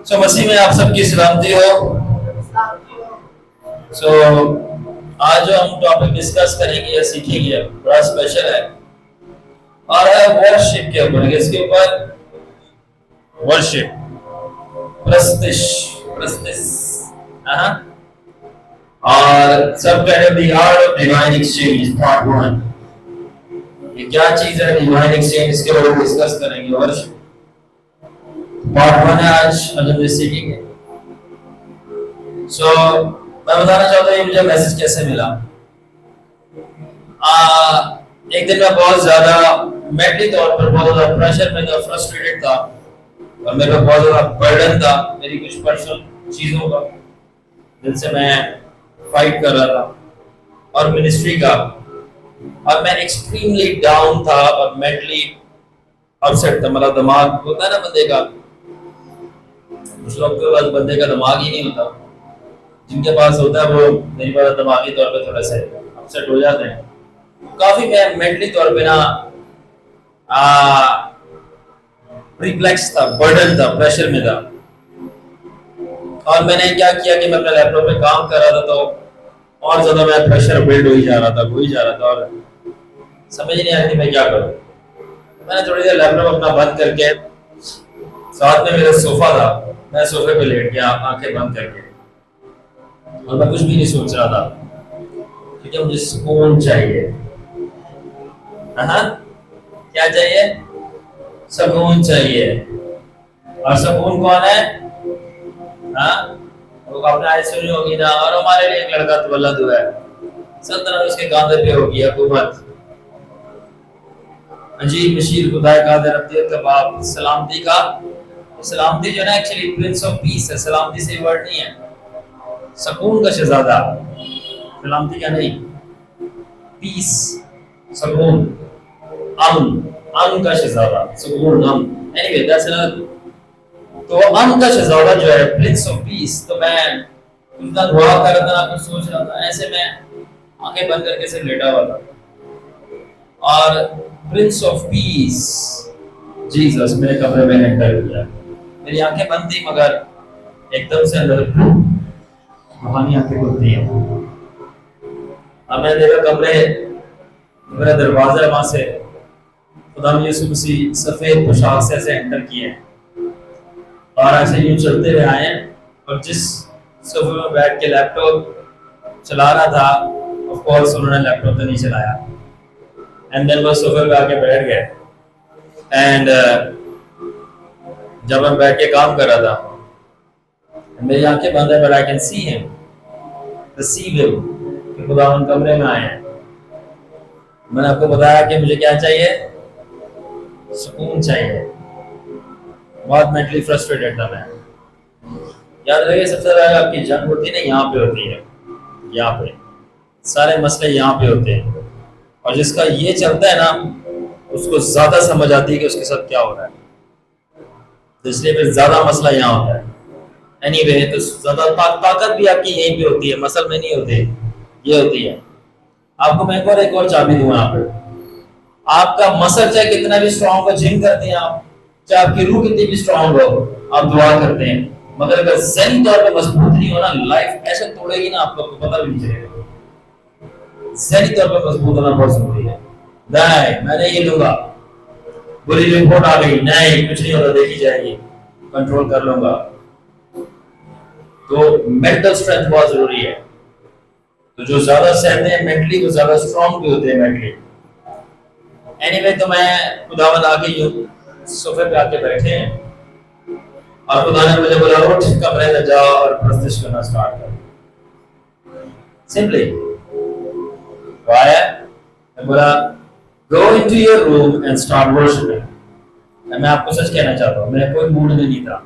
मसीह में आप सबकी सलामती हो। सो आज जो हम टॉपिक डिस्कस करेंगे या सीखेंगे बड़ा स्पेशल है और है वर्शिप के ऊपर। इसके ऊपर वर्शिप, प्रस्तिश प्रस्तिश, हाँ। और सब कह रहे the art of divine exchange part 1। ये क्या चीज है डिवाइन एक्सचेंज, इसके बारे में डिस्कस करेंगे। वर्शिप पार्ट 1 है आज हम सीखेंगे। सो मैं बताना चाहता हूँ मुझे मैसेज कैसे मिला। एक दिन मैं बहुत ज्यादा मेंटली तौर पर बहुत ज्यादा प्रेशर में था, फ्रस्ट्रेटेड था और मेरे को बहुत ज्यादा बर्डन था मेरी कुछ पर्सनल चीजों का, जिनसे मैं फाइट कर रहा था और मिनिस्ट्री का, और मैं एक्सट्रीमली डाउन था और मेंटली अपसेट था। मेरा दिमाग होता है ना बंदे का, कुछ लोग के पास बंदे का दिमाग ही नहीं होता, जिनके पास होता है वो मेरी बात दिमागी तौर पे थोड़ा सा अपसेट हो जाते हैं। काफी मैं मेंटली तौर पे ना रिफ्लेक्स था, बर्डन था, प्रेशर में था। और मैंने क्या किया कि मैं अपने लैपटॉप पे काम कर रहा था तो और ज्यादा मैं प्रेशर बिल्ड हो ही जा रहा था और समझ नहीं आ रही थी मैं क्या करूं। मैंने थोड़ी देर लैपटॉप अपना बंद करके, साथ में मेरा सोफा था, मैं सोफे पे लेट गया आंखें बंद करके, और मैं कुछ भी नहीं सोच रहा था क्योंकि मुझे सुकून चाहिए। हाँ, क्या चाहिए? सुकून चाहिए। और सुकून कौन है? हाँ, वो आपने आज सुनी होगी ना, और हमारे लिए एक लड़का तवल्लद हुआ है, सल्तनत उसके कांधे पे होगी, हुकूमत अजीब बशीर खुदा कादिर अब्दियत का बाप। सलामती का, सलामती जो है एक्चुअली प्रिंस ऑफ पीस है, सलामती से वर्ड नहीं है। सुकून का शहजादा, सलामती का नहीं, पीस, सुकून, अमन का शहजादा, सुकून, अमन। Anyway that's another. तो अमन का शहजादा जो है प्रिंस ऑफ पीस। तो मैं इतना दुआ कर रहा था, कुछ सोच रहा था, ऐसे मैं आंखें बंद करके से लेटा हुआ था और प्रिंस ऑफ पीस जीसस मेरे कमरे में एंटर किया। मेरी आंखें बंद थी मगर एकदम से अंदर रूहानी आंखें खुलती हैं। अब मैंने देखा कमरे, मेरा दरवाजा वहां से खुदा यीशु मसीह सफेद पोशाक से ऐसे एंटर किए और ऐसे यूं चलते हुए आए, और जिस सोफे में बैठ के लैपटॉप चला रहा था, ऑफ कोर्स उन्होंने लैपटॉप तो नहीं चलाया, एंड देन वो सोफे पे आके बैठ गए। एंड जब मैं बैठ के काम कर रहा था, मेरी आंखें बंद है but I can see him, receive him, कि खुदा उन कमरे में आए हैं। मैंने आपको बताया कि मुझे क्या चाहिए? सुकून चाहिए। बहुत मेंटली फ्रस्ट्रेटेड था मैं। याद रखिए सबसे ज्यादा आपकी जंग होती है ना, यहाँ पे होती है, यहाँ पे सारे मसले यहाँ पे होते हैं, और जिसका ये चलता है ना उसको ज्यादा समझ आती है कि उसके साथ क्या हो रहा है, तो इसलिए फिर ज्यादा मसला यहाँ होता है। एनीवे, तो ज्यादा ताकत भी आपकी यहीं पे होती है, मसल में नहीं होती, ये होती है। आपको मैं एक और चाबी दूंगा यहाँ पे। आपका मसल चाहे कितना भी स्ट्रॉन्ग हो, जिम करते हैं आप, चाहे आपकी रूह कितनी भी स्ट्रॉन्ग हो, आप दुआ करते हैं, मगर अगर ज़हनी तौर पे मजबूत नहीं हो ना, लाइफ ऐसे तोड़ेगी ना, आपको पता भी नहीं चलेगा। ज़हनी तौर पे मजबूत होना बहुत जरूरी है। नहीं, मैं नहीं ये लूंगा, बुरी रिपोर्ट आ गई, नहीं कुछ नहीं होता, देखी जाएगी, कंट्रोल कर लूंगा। तो मेंटल स्ट्रेंथ बहुत जरूरी है। तो जो ज्यादा सहते हैं मेंटली वो ज्यादा स्ट्रॉन्ग भी होते हैं मेंटली। एनीवे, तो मैं खुदावंद आके यूं सोफे पे आके बैठे हैं और खुदा ने मुझे बोला उठ कमरे में जाओ और प्रस्तुत करना स्टार्ट कर। सिंपली वाया मैं बोला go into your room and start worshipping. मैं आपको सच कहना चाहता हूँ, मेरा कोई मूड में नहीं था,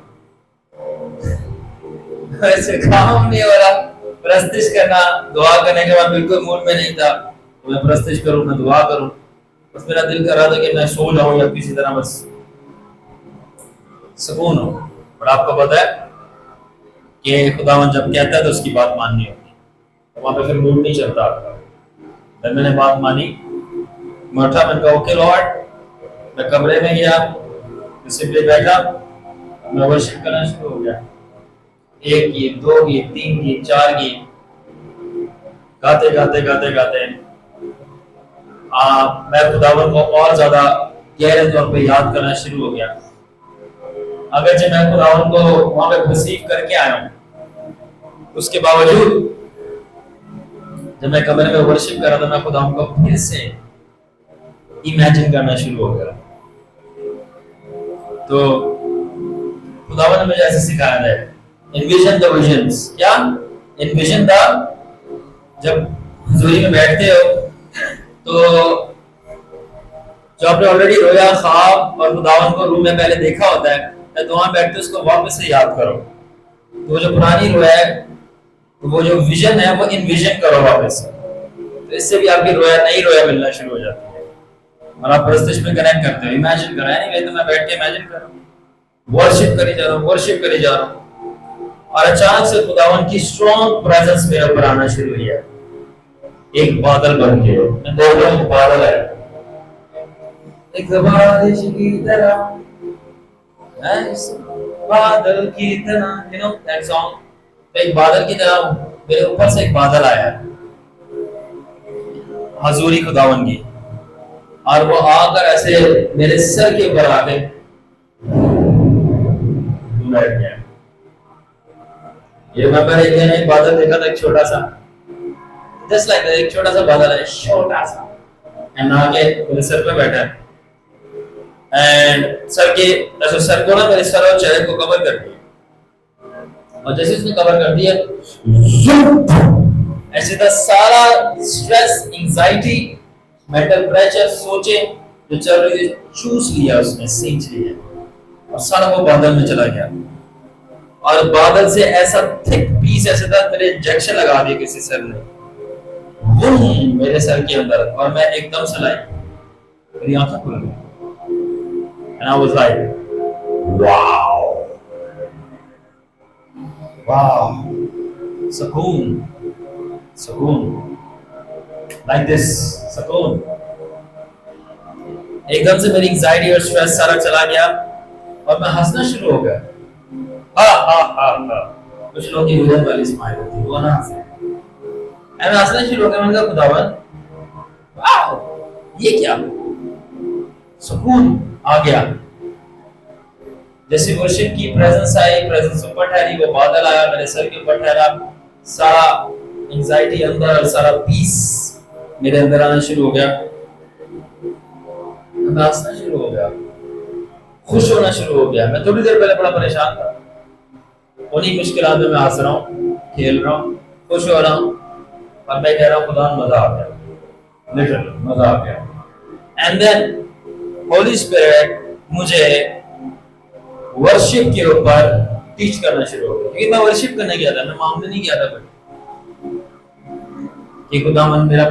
ऐसे काम नहीं हो रहा, प्रस्तुत करना, दुआ करने के बाद बिल्कुल मूड में नहीं था। तो मैं प्रस्तुत करूँ, मैं दुआ करूँ, बस मेरा दिल कर रहा था कि मैं सो जाऊं या किसी तरह बस सुकून हो। और आपको पता है कि खुदावन जब कहता है तो उसकी बात माननी होती है, तो वहां पे फिर मूड नहीं चलता आपका। जब मैंने बात मानी, मैं उठा, मैंने कहा ओके लॉर्ड। मैं कमरे में गया, सिंपली बैठा मैं वर्शिप करना शुरू हो गया। एक गीत, दो गीत, तीन गीत, चार गीत, गाते गाते गाते गाते मैं खुदावन को और ज्यादा गहरे तौर पे याद करना शुरू हो गया। अगर जब मैं खुदावन को वहां पे रिसीव करके आया हूँ, उसके बावजूद जब मैं कमरे में वर्शिप कर रहा था, मैं खुदावन को फिर से इमेजिन करना शुरू हो गया। तो खुदावन ने मुझे ऐसे सिखाया है, एनविजन द विजन्स। क्या एनविजन द, जब हुजूरी में बैठते हो तो जो आपने ऑलरेडी रोया ख्वाब और खुदावन को रूम में पहले देखा होता है, तो वहां बैठते उसको वापस से याद करो। तो जो पुरानी रोया है, तो वो जो विजन है वो इनविजन करो वापस से। तो इससे भी आपकी रोया नई रोया मिलना शुरू हो जाती है और आप परस्तिश में कनेक्ट करते हो। इमेजिन करो, नहीं तो मैं बैठ के इमेजिन कर रहा हूँ, वर्शिप करी जा रहा हूँ, वर्शिप करी जा रहा हूँ, और अचानक से खुदावन की स्ट्रॉन्ग प्रेजेंस मेरे ऊपर आना शुरू हुई है, एक बादल बन के। मैं बोल रहा हूँ बादल है, एक बारिश की तरह, बादल की तरह, यू नो दैट सॉन्ग। तो एक बादल की तरह मेरे ऊपर से एक बादल आया हजूरी खुदावन की, और वो आकर ऐसे मेरे सर के ऊपर आके बैठ गया। ये मैं पहले एक बादल देखा था, एक छोटा सा, जस्ट लाइक एक छोटा सा बादल है, छोटा सा, एंड आके मेरे सर पे बैठा है, एंड सर के ऐसे सर को ना मेरे सर और चेहरे को कवर कर दिया, और जैसे उसने कवर कर दिया ऐसे था सारा स्ट्रेस, एंजाइटी, मेंटल प्रेशर, सोचे जो चल रही थी, चूस लिया उसने, सींच लिया, और सारा वो बादल में चला गया। और बादल से ऐसा थिक पीस ऐसे था, मेरे इंजेक्शन लगा दिया किसी सर ने मेरे सर के अंदर, और मैं एकदम से लाई, मेरी आंखें खुल गई, and I was like, wow, wow, सुकून, सुकून, like this, सुकून। एकदम से मेरी एंजाइटी और स्ट्रेस सारा चला गया, और मैं हंसना शुरू हो गया। हा हा हा हा, कुछ लोग की विजन वाली स्माइल होती है, वो ना हंसे, मैं हंसना शुरू हो गया। मैंने कहा खुदावन, वाह, ये क्या, सुकून आ गया। जैसे वर्शिप की प्रेजेंस आई, प्रेजेंस ऊपर ठहरी, वो बादल आया, मेरे सर के ऊपर ठहरा, सारा एंजाइटी अंदर, सारा पीस मेरे अंदर आना शुरू हो गया, मैं हंसना शुरू हो गया, खुश होना शुरू हो गया। मैं थोड़ी देर पहले बड़ा परेशान था, उन्हीं मुश्किलात में मैं हंस रहा हूँ, खेल रहा हूँ, खुश हो रहा हूँ, और मैं कह रहा हूँ खुदा मजा आ गया, लिटरली मजा आ गया। एंड देन होली स्पिरिट मुझे वर्शिप के ऊपर टीच करना शुरू हो गया, क्योंकि मैं वर्शिप करने गया था, मैं मांगने नहीं गया था कि खुदावन मेरा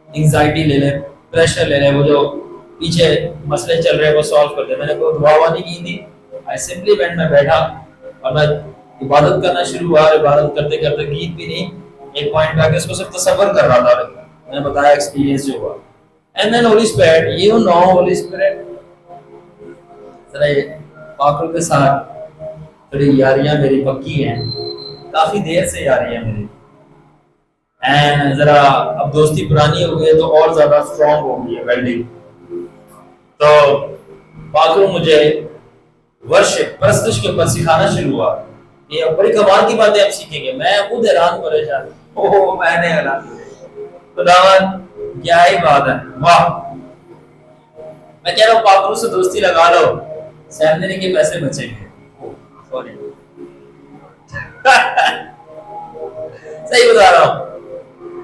एंजाइटी ले ले, प्रेशर ले ले, वो जो पीछे मसले चल रहे हैं वो सॉल्व कर दे। मैंने कोई दुआ नहीं की थी, आई सिंपली वेंट, मैं बैठा और मैं इबादत करना शुरू हुआ। इबादत करते करते गीत भी नहीं, एक पॉइंट पे आके उसको सिर्फ तसव्वुर कर रहा था, मैंने बताया एक्सपीरियंस जो हुआ। And then holy spirit, you know holy spirit, जरा ये पाकरों के साथ थोड़ी यारियां मेरी पक्की हैं, काफी देर से यारी है मेरी, एंड जरा अब दोस्ती पुरानी हो गई है तो और ज्यादा स्ट्रॉन्ग हो गई है वेल्डिंग। तो पाकरों मुझे वर्शिप, परस्तिश के ऊपर सिखाना शुरू हुआ। ये बड़ी कमाल की बातें आप सीखेंगे, मैं खुद हैरान परेशान, ओह मैंने हैरान, खुदावन क्या ही बात है, वाह। मैं कह रहा हूँ पाकरों से दोस्ती लगा लो, सैलरी के पैसे बचेंगे। सॉरी सही बता रहा हूँ।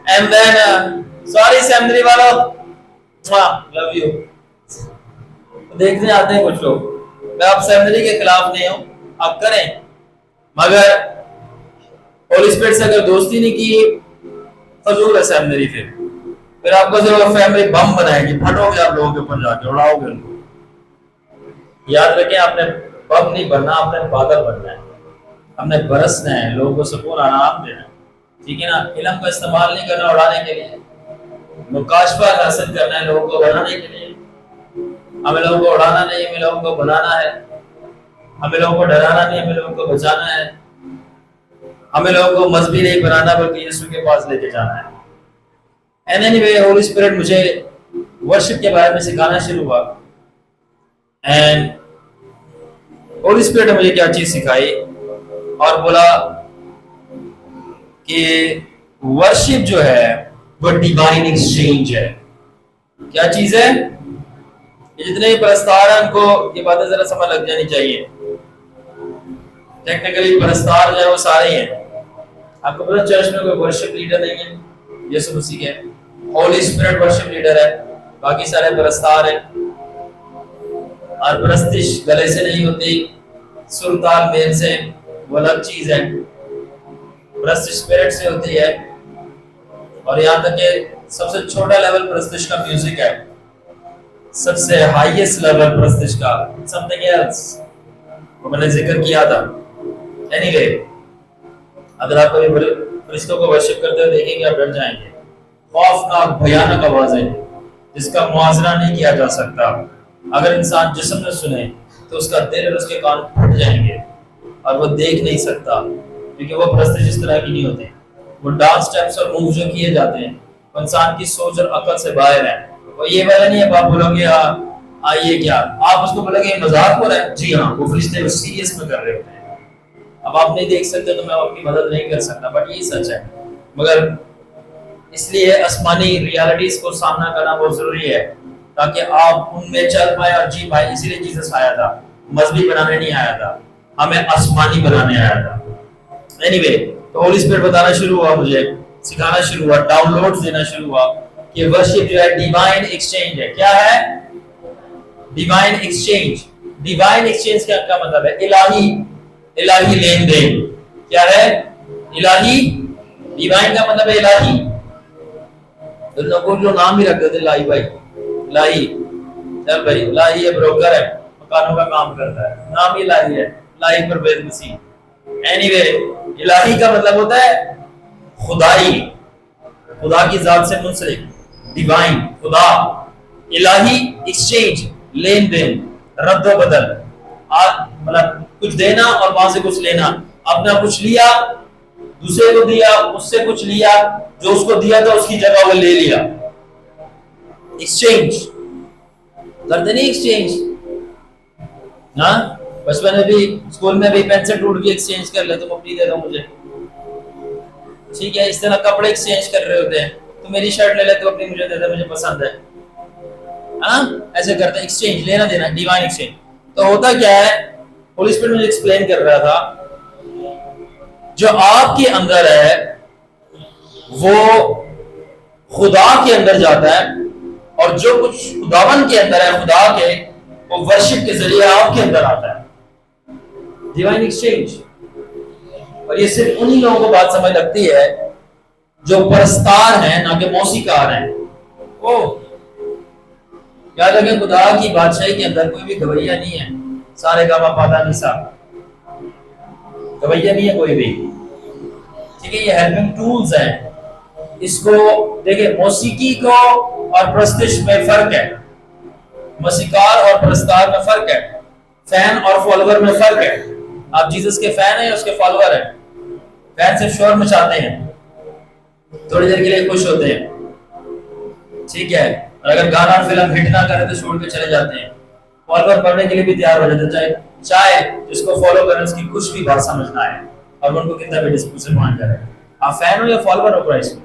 एंड देन सॉरी सैलरी वालों, लव यू। देखने आते हैं कुछ लोग, मैं आप सैलरी के खिलाफ नहीं हूँ, आप करें, मगर होली स्पिरिट से अगर दोस्ती नहीं की फजूल है सैलरी। फिर आपको जो फैमिली बम बनाएगी, फटोगे आप लोगों के ऊपर जाके, उड़ाओगे उनको। याद रखें, आपने बम नहीं बनना, आपने बादल बनना है, हमने बरसना है, लोगों को सुकून आराम देना है, ठीक है ना। इल्म का इस्तेमाल नहीं करना उड़ाने के लिए, मुकाशफा हासिल करना है लोगों को बनाने के लिए। हमें लोगों को उड़ाना नहीं, हमें लोगों को बनाना है। हमें लोगों को डराना नहीं, हमें लोगों को बचाना है, हमें लोगों को मजहबी नहीं बनाना बल्कि यीशु के पास लेके जाना है। एंड एनीवे होली स्पिरिट मुझे वर्शिप के बारे में सिखाना शुरू हुआ। एंड होली स्पिरिट ने मुझे क्या चीज सिखाई और बोला कि वर्शिप जो है वो डिवाइन एक्सचेंज है। क्या चीज है? ये जितने भी परस्तार हैं उनको ये बातें जरा समझ लग जानी चाहिए। टेक्निकली परस्तार जो है वो सारे हैं। आपको पता चर्च में कोई वर्शिप लीडर नहीं है, यीशु मसीह है। होली स्पिरिट वर्शिप लीडर है, बाकी सारे परस्तार हैं। और परस्तिश गले से नहीं होती, सुर ताल मेल से, वो अलग चीज है। परस्तिश स्पिरिट से होती है। और यहाँ तक कि सबसे छोटा लेवल परस्तिश का म्यूजिक है, सबसे हाईएस्ट लेवल परस्तिश का समथिंग एल्स, वो मैंने जिक्र किया था। एनीवे, अगर आप कभी फरिश्तों को वर्शिप करते हुए देखेंगे आप डर जाएंगे। खौफनाक भयानक आवाज है जिसका मुआवजा नहीं किया जा सकता। अगर इंसान जिस्म में सुने तो उसका दिल और उसके कान फट जाएंगे और वो देख नहीं सकता, क्योंकि वो परस्तिश इस तरह की नहीं होती। वो डांस स्टेप्स और मूव जो किए जाते हैं वो इंसान की सोच और अकल से बाहर है। वो ये वाला नहीं है आप बोलोगे ये क्या, आप उसको बोलोगे मजाक हो रहा है। जी हाँ, वो फरिश्ते वो सीरियस में कर रहे होते हैं। अब आप नहीं देख सकते तो मैं आपकी मदद नहीं कर सकता, बट ये सच है। मगर इसलिए आसमानी रियलिटीज को सामना करना बहुत जरूरी है ताकि आप उनमें चल पाए और जी पाए। इसीलिए जीसस आया था, मजहबी बनाने नहीं आया था, हमें आसमानी बनाने आया था। एनीवे, तो होली स्पिरिट बताना शुरू हुआ, मुझे सिखाना शुरू हुआ, डाउनलोड्स देना शुरू हुआ कि वर्शिप जो है डिवाइन एक्सचेंज है। क्या है? Divine exchange. डिवाइन एक्सचेंज का क्या मतलब है? इलाही लेन देन। क्या है? इलाही। डिवाइन का मतलब है इलाही। तो लोगों जो नाम भी रख देते इलाही भाई, इलाही, चल भाई इलाही ये ब्रोकर है, मकानों का काम करता है, नाम ही इलाही है, इलाही परवेज मसीह। एनीवे, इलाही का मतलब होता है खुदाई, खुदा की जात से मुंसलिक, डिवाइन, खुदा। इलाही एक्सचेंज, लेन देन, रद्द बदल, मतलब कुछ देना और वहां से कुछ लेना। अपना कुछ लिया, दूसरे को दिया, उससे कुछ लिया, जो उसको दिया था उसकी जगह वो ले लिया। एक्सचेंज करते नहीं? एक्सचेंज, हाँ, बचपन में भी स्कूल में भी पेंसिल टूट गई, एक्सचेंज कर ले, तुम अपनी दे दो मुझे, ठीक है। इस तरह कपड़े एक्सचेंज कर रहे होते हैं, तो मेरी शर्ट ले ले, तो अपनी मुझे दे दे, मुझे पसंद है। हाँ, ऐसे करते हैं एक्सचेंज, लेना देना, डिवाइन एक्सचेंज। तो होता क्या है, होली स्पिरिट मुझे एक्सप्लेन कर रहा था, जो आपके अंदर है वो खुदा के अंदर जाता है, और जो कुछ खुदावन के अंदर है, खुदा के, वो वर्शिप के जरिए आपके अंदर आता है। Divine exchange. और ये सिर्फ उन्हीं लोगों को बात समझ लगती है जो परस्तार हैं, ना कि मौसीकार हैं। ओ याद रखें, खुदा की बादशाही के अंदर कोई भी गवैया नहीं है। सारे गामा पादा निसा, गवैया नहीं है कोई भी, ठीक है। ये हेल्पिंग टूल्स हैं। इसको देखिए, मौसीकी को और प्रस्तिश में फर्क है, मौसीकार और प्रस्तार में फर्क है, फैन और फॉलोवर में फर्क है। आप जीसस के फैन हैं या उसके फॉलोवर हैं? फैन सिर्फ शोर मचाते हैं, थोड़ी देर के लिए खुश होते हैं, ठीक है। और अगर गाना और फिल्म हिट ना करे तो छोड़ के चले जाते हैं। फॉलोवर पढ़ने के लिए भी तैयार हो जाते हैं, चाहे जिसको फॉलो करें उसकी कुछ भी बात समझना है और उनको कितना भी डिस्प्यूट मान जाए। आप फैन हो या फॉलोवर हो क्राइस्ट?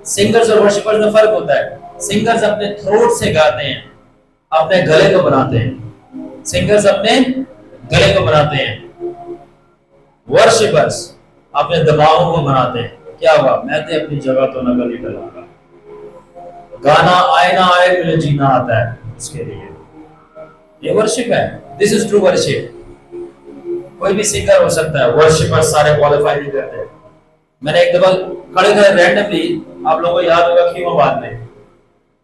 सिंगर्स और वर्शिपर्स में फर्क होता है। सिंगर्स अपने थ्रोट से गाते हैं, अपने गले को बनाते हैं। सिंगर्स अपने गले को बनाते हैं, वर्शिपर्स अपने दिमागों को बनाते हैं। क्या हुआ? मैं तो अपनी जगह तो न गली डलाऊंगा, गाना आए ना आए मुझे जीना आता है उसके लिए। ये वर्शिप है। This is true worship. कोई भी सिंगर हो सकता है, वर्शिपर सारे क्वालिफाई नहीं करते। मैंने एक दफा खड़े खड़े रैंडमली, आप लोगों को याद होगा खीमाबाद में,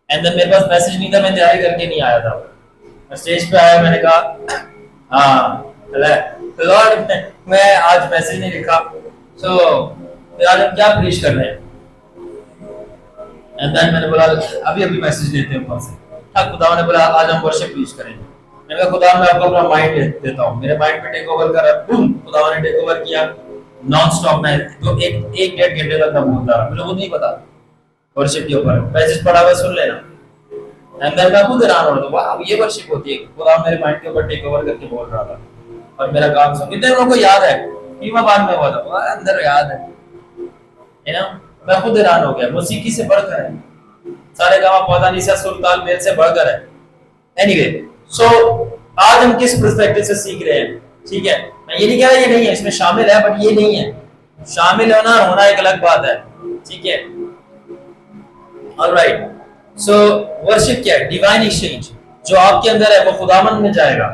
एंड देन मेरे पास मैसेज नहीं था, मैं तैयारी करके नहीं आया था। मैं स्टेज पे आया, मैंने कहा हाँ लॉर्ड मैं आज मैसेज नहीं लिखा, सो आज हम क्या प्रीच कर रहे हैं। एंड देन मैंने बोला अभी मैसेज लेते हैं ऊपर से। खुदा ने बोला आज हम वर्शिप प्रीच करेंगे। मैंने कहा खुदा मैं आपको अपना माइंड देता हूँ, मेरे माइंड पे टेक ओवर करा, बूम खुदा ने टेक ओवर किया नॉन स्टॉप। मैं तो एक डेढ़ घंटे तक दम होता रहा, मुझे वो नहीं पता वर्शिप के ऊपर पैसेज पढ़ा हुआ सुन लेना। एंड देन मैं खुद हैरान हो रहा था, वाह ये वर्शिप होती है, खुदा मेरे माइंड के ऊपर टेक ओवर करके बोल रहा था और मेरा काम सुन। कितने लोगों को याद है कि मैं बाद में हुआ था, वह अंदर याद है ना। मैं खुद हैरान हो गया, मौसीकी से बढ़कर है, सारे गामा पौधा निशा सुर ताल मेल से बढ़कर है। एनीवे सो आज हम किस पर्सपेक्टिव से सीख रहे हैं, ठीक है। मैं ये नहीं कह रहा ये नहीं है, इसमें शामिल है, बट ये नहीं है, शामिल होना एक अलग बात है, ठीक है। ऑलराइट, सो वर्शिप क्या है? Divine exchange. जो आपके अंदर है वो खुदावन में जाएगा,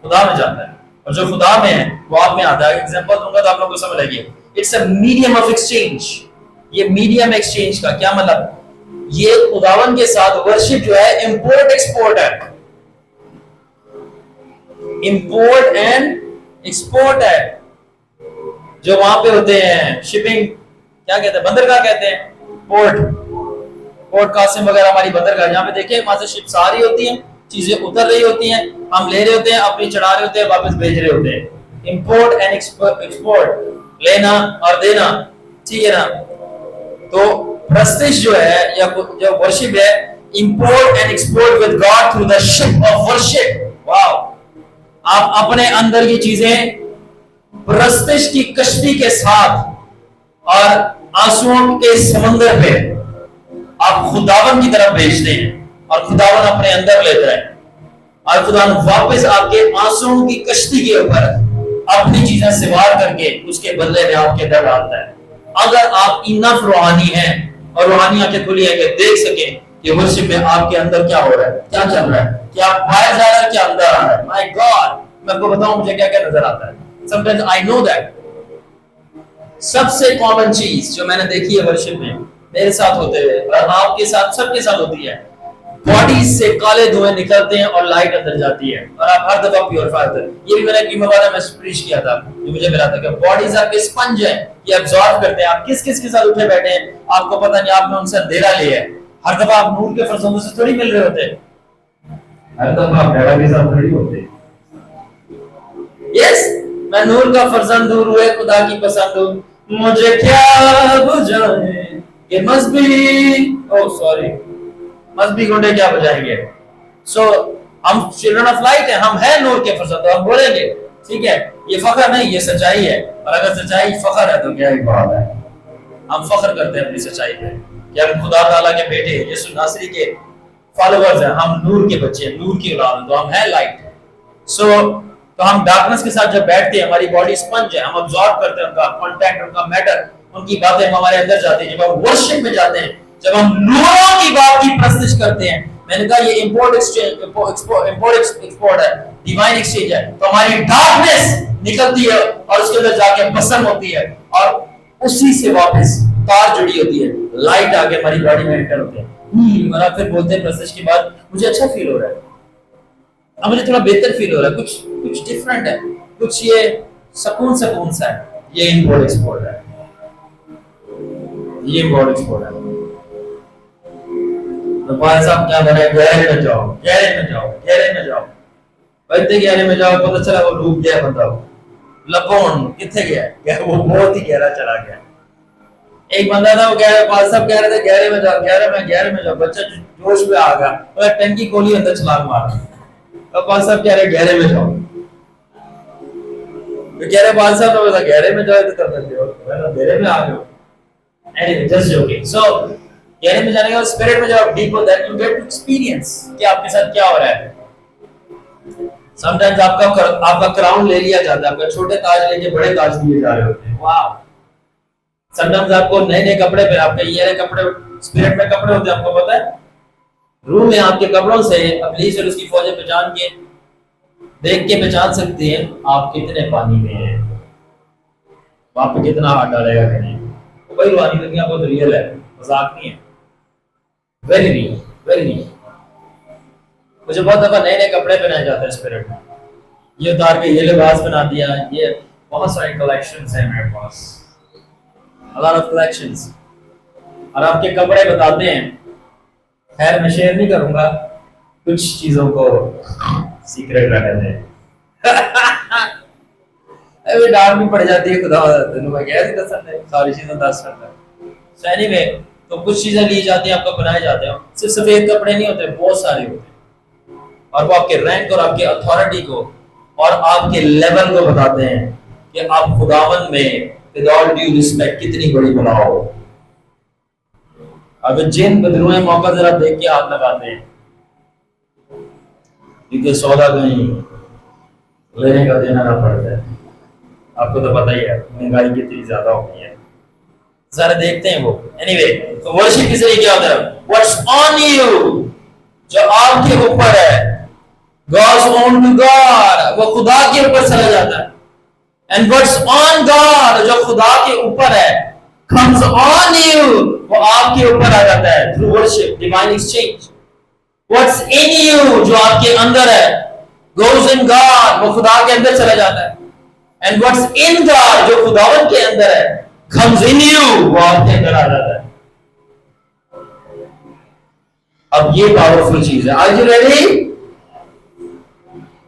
खुदा में जाता है, और जो खुदा में है वो आप में आता है। एग्जांपल दूंगा तो आप लोगों को समझ आएगी। It's a medium of exchange. ये मीडियम एक्सचेंज का क्या मतलब? ये खुदावन के साथ वर्शिप जो है इंपोर्ट एक्सपोर्ट है, इंपोर्ट एंड एक्सपोर्ट है। जो वहां पे होते हैं शिपिंग, क्या कहते हैं, बंदरगाह कहते हैं, पोर्ट कासिम वगैरह हमारी बंदरगाह, यहाँ पे देखिए वहां से शिप्स आ रही होती हैं, चीजें उतर रही होती हैं, हम ले रहे होते हैं, अपनी चढ़ा रहे होते हैं, वापस भेज रहे होते हैं। इंपोर्ट एंड एक्सपोर्ट, लेना और देना, ठीक है ना। तो प्रस्तिश जो है या जो वर्शिप है, import and export with God through the ship of worship. Wow, आप अपने अंदर की चीजें प्रस्तिश की कश्ती के साथ और आंसुओं के समंदर पे आप खुदावन की तरफ भेजते हैं और खुदावन अपने अंदर लेता है और खुदावन वापस आपके आंसुओं की कश्ती के ऊपर अपनी चीजें सवार करके उसके बदले में आपके अंदर डालता है। अगर आप इनफ रूहानी हैं और रूहानी आंखें खुली है कि देख सके कि वर्शिप में आपके अंदर क्या हो रहा है, क्या चल रहा है, क्या बाहर जा रहा है, क्या अंदर आ रहा है। माय गॉड, मैं आपको बताऊं मुझे क्या क्या नजर आता है। समटाइम्स आई नो दैट सबसे कॉमन चीज जो मैंने देखी है वर्शिप में मेरे साथ होते हुए और आपके साथ सबके साथ होती है, बॉडी से काले धुएं निकलते हैं और लाइट अंदर जाती है और आप हर दफा प्योरीफाई होते हैं। ये भी मैंने कीमोबादा में प्रीच किया था, जो मुझे मिला था कि बॉडीज आपके स्पंज है, ये अब्सॉर्ब करते हैं। आप किस किस के साथ उठे बैठे हैं आपको पता नहीं, आपने उनसे अंधेरा लिया है। हर दफा आप नूर के फरजंदों से थोड़ी मिल रहे होते, हर दफा आप डरा के साथ थोड़ी होते। यस, मैं नूर का फरजंद दूर हुए खुदा की पसंद हूँ, मुझे क्या बुझाए ये मस्बी, ओ सॉरी, मस्बी गुंडे क्या बजाएंगे। सो हम चिल्ड्रन ऑफ लाइट है, हम हैं नूर के फरजंद, हम बोलेंगे, ठीक है। ये फखर नहीं, ये सच्चाई है। और अगर सच्चाई फखर है तो क्या ही बात है, हम फखर करते हैं अपनी सच्चाई पे कि हम खुदा ताला के बेटे यीशु नासरी के फॉलोअर्स हैं, हम नूर के बच्चे हैं, नूर की औलाद, तो हम हैं लाइट। तो हम डार्कनेस के साथ जब बैठते हैं, हमारी बॉडी स्पंज है, हम अब्सॉर्ब करते हैं उनका कंटेंट, उनका मैटर, उनकी बातें हमारे अंदर जाती है। जब हम वर्शिप में जाते हैं, जब हम नूरों की बात की प्रस्तुत करते हैं, मैंने कहा ये इंपोर्ट एक्सपोर्ट है, डिवाइन एक्सचेंज है। तो हमारी डार्कनेस निकलती है और उसके अंदर जाके बसम होती है और उसी से वापस तार जुड़ी होती है, लाइट आके हमारी बॉडी में एंटर होते हैं। और फिर बोलते हैं प्रस्तुत के बाद मुझे अच्छा फील हो रहा है, अब मुझे थोड़ा बेहतर फील हो रहा है, कुछ डिफरेंट है, कुछ ये सुकून सा है। ये इंपोर्ट एक्सपोर्ट है, ये इंपोर्ट एक्सपोर्ट है। तो भाई साहब क्या बने, गहरे में जाओ, गहरे में जाओ, गहरे में जाओ, इतने गहरे में जाओ पता चला वो डूब गया बंदा, लपोन किथे गया, वो बहुत ही गहरा चला गया। एक बंदा था, वो कह रहा, पाल साहब कह रहे थे गहरे में जाओ, गहरे में जाओ, बच्चा जोश में आ गया और टंकी खोली, अंदर छलांग मारा। अब पाल साहब कह रहे गहरे में जाओ, तो कह रहे पाल साहब तो गहरे में जाओ तो अंधेरे में आ गए। Anyway, just joking. So, गहरे में जाने के बाद स्पिरिट में जब डीप होता है, you get to experience कि आपके साथ क्या हो रहा है। Sometimes आपका क्राउन ले लिया जाता है, आपका छोटे ताज लेके बड़े ताज दिए जा रहे होते हैं। वाह। Sometimes आपको नए कपड़े पे, आपके ये नए कपड़े, स्पिरिट में कपड़े होते हैं, आपको पता है। रूम में आपके कपड़ों से इब्लीस और उसकी फौजें पहचान के, देख के पहचान सकती हैं आप कितने पानी में हैं, आप पे कितना हाथ डालेगा कि नहीं। तो भाई रूहानी दुनिया बहुत रियल है, मजाक नहीं है, वेरी रियल, वेरी रियल। मुझे बहुत दफा नए कपड़े पहनाए जाते हैं स्पिरिट में, ये उतार के ये लिबास बना दिया, ये बहुत सारे कलेक्शंस हैं मेरे पास, a lot of collections। और आपके कपड़े बताते हैं, खैर मैं शेयर नहीं करूंगा कुछ चीजों को, सीक्रेट रखते हैं। अबे डांट भी पड़ जाती है, खुदा तेनू मैं कह दी दसन ने सारी चीजें दस करता है। सो एनीवे, तो कुछ चीजें ली जाती हैं, आपको बनाए जाते हैं। सिर्फ सफेद कपड़े नहीं होते, बहुत सारे होते हैं, और वो आपके रैंक और आपके अथॉरिटी को और आपके लेवल को बताते हैं कि आप खुदावन में विद ऑल ड्यू रिस्पेक्ट कितनी बड़ी बला हो। अगर जिन बदरुए मौका जरा देख के हाथ लगाते हैं, क्योंकि सौदा कहीं लेने का देना ना पड़ता है। आपको तो पता ही है महंगाई कितनी ज्यादा हो गई है, सारे देखते हैं वो। एनीवे, तो वर्शिप किस लिए क्या होता है? व्हाट्स ऑन यू, जो आपके ऊपर है, God's own to God, वो खुदा के ऊपर चला जाता है। And what's on God, जो खुदा के ऊपर है, comes on you, वो आपके ऊपर आ जाता है through worship, divine exchange. What's in you, जो आपके अंदर है, goes in God, वो खुदा के अंदर चला जाता है। And what's in God, जो खुदावन के अंदर है, comes in you, वो आपके अंदर आ जाता है। अब ये पावरफुल चीज है। Are you ready?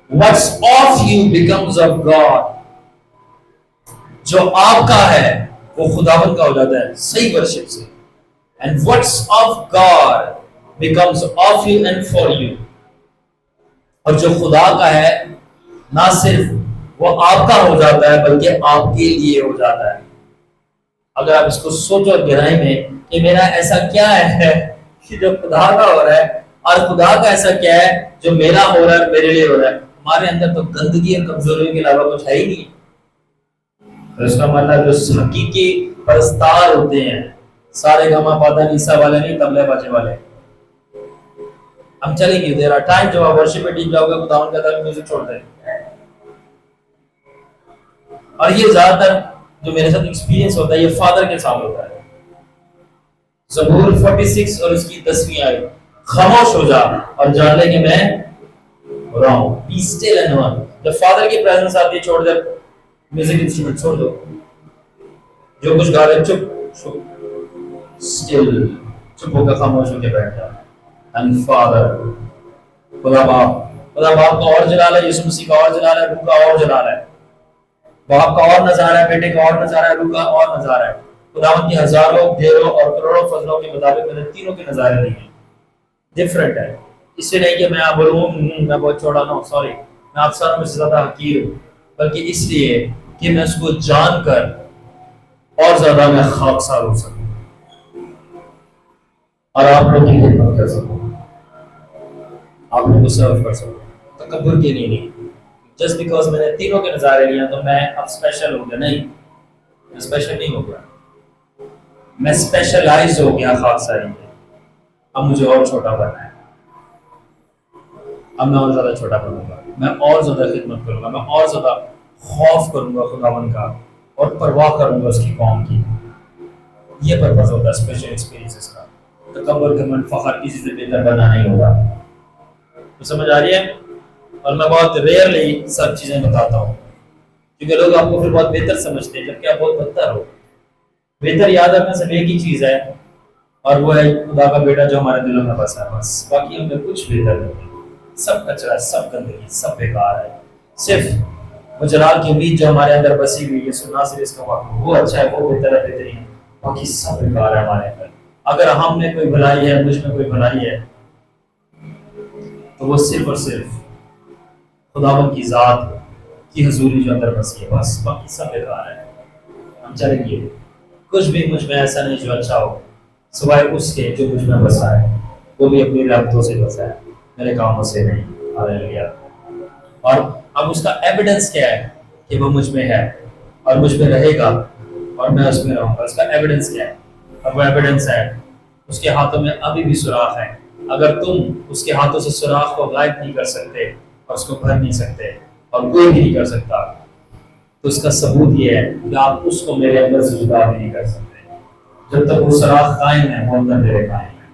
What's of you becomes of God, जो आपका है वो खुदावन का हो जाता है सही वर्शिप से। And what's of God becomes of you and for you, और जो खुदा का है ना सिर्फ वो आपका हो जाता है बल्कि आपके लिए हो जाता है। अगर आप इसको सोचो गहराई में कि मेरा ऐसा क्या है कि जो खुदा का हो रहा है, और खुदा का ऐसा क्या है जो मेरा हो रहा है, मेरे लिए हो रहा है। हमारे अंदर तो गंदगी और कमजोरी के अलावा कुछ है ही नहीं। तो इसका मतलब जो हकीकी परस्तार होते हैं, सारे गमा पादा नीसा वाले नहीं, तबले बाजे वाले। हम चलेंगे, देयर आर टाइम जब आप वर्शिप में डीप जाओगे, खुदावन का तरफ म्यूजिक छोड़ दें। और ये ज्यादातर जो मेरे साथ एक्सपीरियंस होता है, ये फादर के साथ होता है। ज़बूर 46 और उसकी 10वीं आयत, खामोश हो जा और जान ले कि मैं हो रहा हूं। Be still and know. जब फादर की प्रेजेंस आती है, छोड़ दे म्यूजिक इंस्ट्रूमेंट, छोड़ दो जो कुछ गा रहे, चुप स्टिल, चुप होकर खामोश होकर बैठ जा। एंड फादर, खुदा बाप का और जलाल है, यीशु मसीह का और जलाल है, रूह का और जलाल है। बाप का और नजारा है, बेटे का और नजारा है, रूह का और नजारा है। खुदावंद की हजारों, ढेरों और करोड़ों फजलों के मुताबिक मैंने तीनों के नजारे लिए हैं। डिफरेंट है, इससे नहीं कि मैं आप बोलूँ मैं बहुत छोटा ना हूँ, सॉरी, मैं आप सारों में से ज्यादा हकीर हूँ, बल्कि इसलिए कि मैं उसको जानकर और ज्यादा मैं खाकसार हो सकूं और आप लोगों की खिदमत कर सकूं, आप लोगों को सर्व कर सकूं। तकब्बुर के लिए नहीं, जस्ट बिकॉज मैंने तीनों के नजारे लिए तो मैं अब स्पेशल हो गया, नहीं, मैं स्पेशल नहीं हो गया, मैं स्पेशलाइज हो गया खाकसारी में। अब मुझे और छोटा बनना है, अब मैं और ज्यादा छोटा बनूंगा, मैं और ज्यादा खिदमत करूंगा, मैं और ज्यादा खौफ करूंगा खुदावन का और परवाह करूंगा उसकी कौम की। ये पर्पस होता है स्पेशल एक्सपीरियंसेस का। तकब्बुर, घमंड, फखर किसी से बेहतर बना नहीं होगा। तो समझ आ रही है? और मैं बहुत रेयरली सब चीजें बताता हूँ क्योंकि लोग आपको फिर बहुत बेहतर समझते हैं, जबकि आप बहुत बदतर हो। बेहतर याद रखना सिर्फ एक ही चीज है, और वो है खुदा का बेटा जो हमारे दिलों में बसा है, बस। बाकी हमें कुछ बेहतर नहीं, सब कचरा, सब गंदगी, सब बेकार है। सिर्फ वो जलाल की उम्मीद जो हमारे अंदर बसी हुई है, सुना सिर्फ इसका वक्त, वो अच्छा है, वो बेहतर है, बेहतरीन है। बाकी सब बेकार है हमारे अंदर। अगर हम में कोई भलाई है, मुझ में कोई भलाई है, तो वो सिर्फ और सिर्फ खुदावन की जात की हुजूरी जो अंदर बसी है, बस। बाकी सब बेकार है। हम चलेंगे, कुछ भी मुझ में ऐसा नहीं जो अच्छा हो, सिवाय उसके जो मुझ में बसा है, वो भी अपनी रहमतों से बसा है, मेरे कामों से नहीं। हालेलुया। और अब उसका एविडेंस क्या है कि वो मुझ में है और मुझ में रहेगा और मैं उसमें रहूंगा। उसका एविडेंस क्या है? और वो एविडेंस है उसके हाथों में अभी भी सुराख है। अगर तुम उसके हाथों से सुराख को गायब नहीं कर सकते और उसको भर नहीं सकते और कोई भी नहीं कर सकता, तो उसका सबूत ये है कि आप उसको मेरे अंदर से जुदा भी नहीं कर सकते। जब तक वो सुराख कायम है, वो अंदर मेरे कायम है।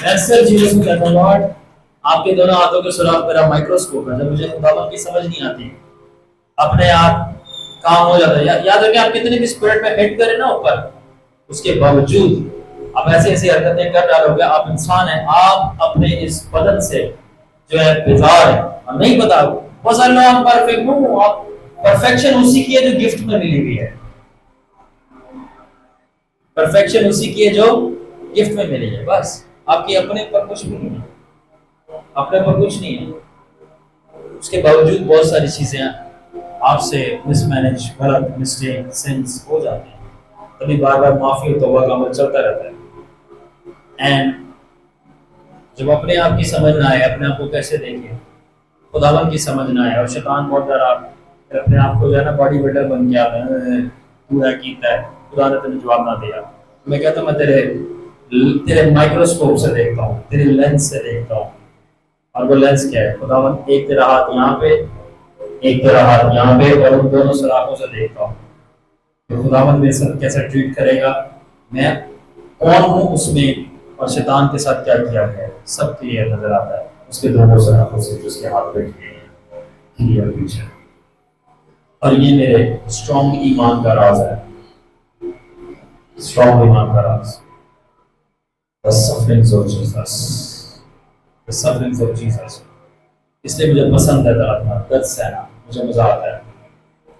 मैं अक्सर चीजों को कहता हूं, लॉर्ड आपके दोनों हाथों के सुराख मेरा माइक्रोस्कोप है। जब मुझे खुदावन की समझ नहीं आती, अपने आप काम हो जाता है। याद रखें, आप कितने भी स्पिरिट में हिट करें ना ऊपर, उसके बावजूद आप ऐसी ऐसी हरकतें कर डालोगे, आप इंसान हैं, आप अपने इस बदन से जो है बेजार है और नहीं पता। बहुत सारे लोग हम परफेक्ट हूँ, आप परफेक्शन उसी की है जो गिफ्ट में मिली हुई है। परफेक्शन उसी की है जो गिफ्ट में मिली है, बस आपकी अपने पर कुछ भी नहीं है, अपने पर कुछ नहीं है। उसके बावजूद बहुत सारी चीजें आपसे मिसमैनेज, गलत, मिस्टेक, सिंस हो जाते हैं। तभी बार बार माफी और तौबा का अमल चलता रहता है। एंड जब अपने आप की समझ ना आए, अपने आप को कैसे देखें, खुदावन की समझ ना आए, और शैतान बहुत डरा अपने आप को जो है ना बॉडी बिल्डर बन के आता है, तू है कीता है, खुदा ने तेरे जवाब ना दिया। मैं कहता हूँ मैं तेरे माइक्रोस्कोप से देखता हूँ, तेरे लेंस से देखता हूँ। और वो लेंस क्या है? खुदावन एक तेरा हाथ यहाँ पे, एक तेरा हाथ यहाँ पे, और उन दोनों सलाखों से देखता हूँ कि खुदावन मेरे साथ कैसे ट्रीट करेगा, मैं कौन हूँ उसमें, और शैतान के साथ क्या किया गया है, सब क्लियर नजर आता है उसके दोनों सलाखों से जो उसके हाथ पे क्लियर पिक्चर। और ये मेरे स्ट्रॉन्ग ईमान का राज है, स्ट्रॉन्ग ईमान का राज। The sufferings of Jesus, the sufferings of Jesus। इसलिए मुझे पसंद है तड़पना, दर्द सहना, मुझे मजा आता है,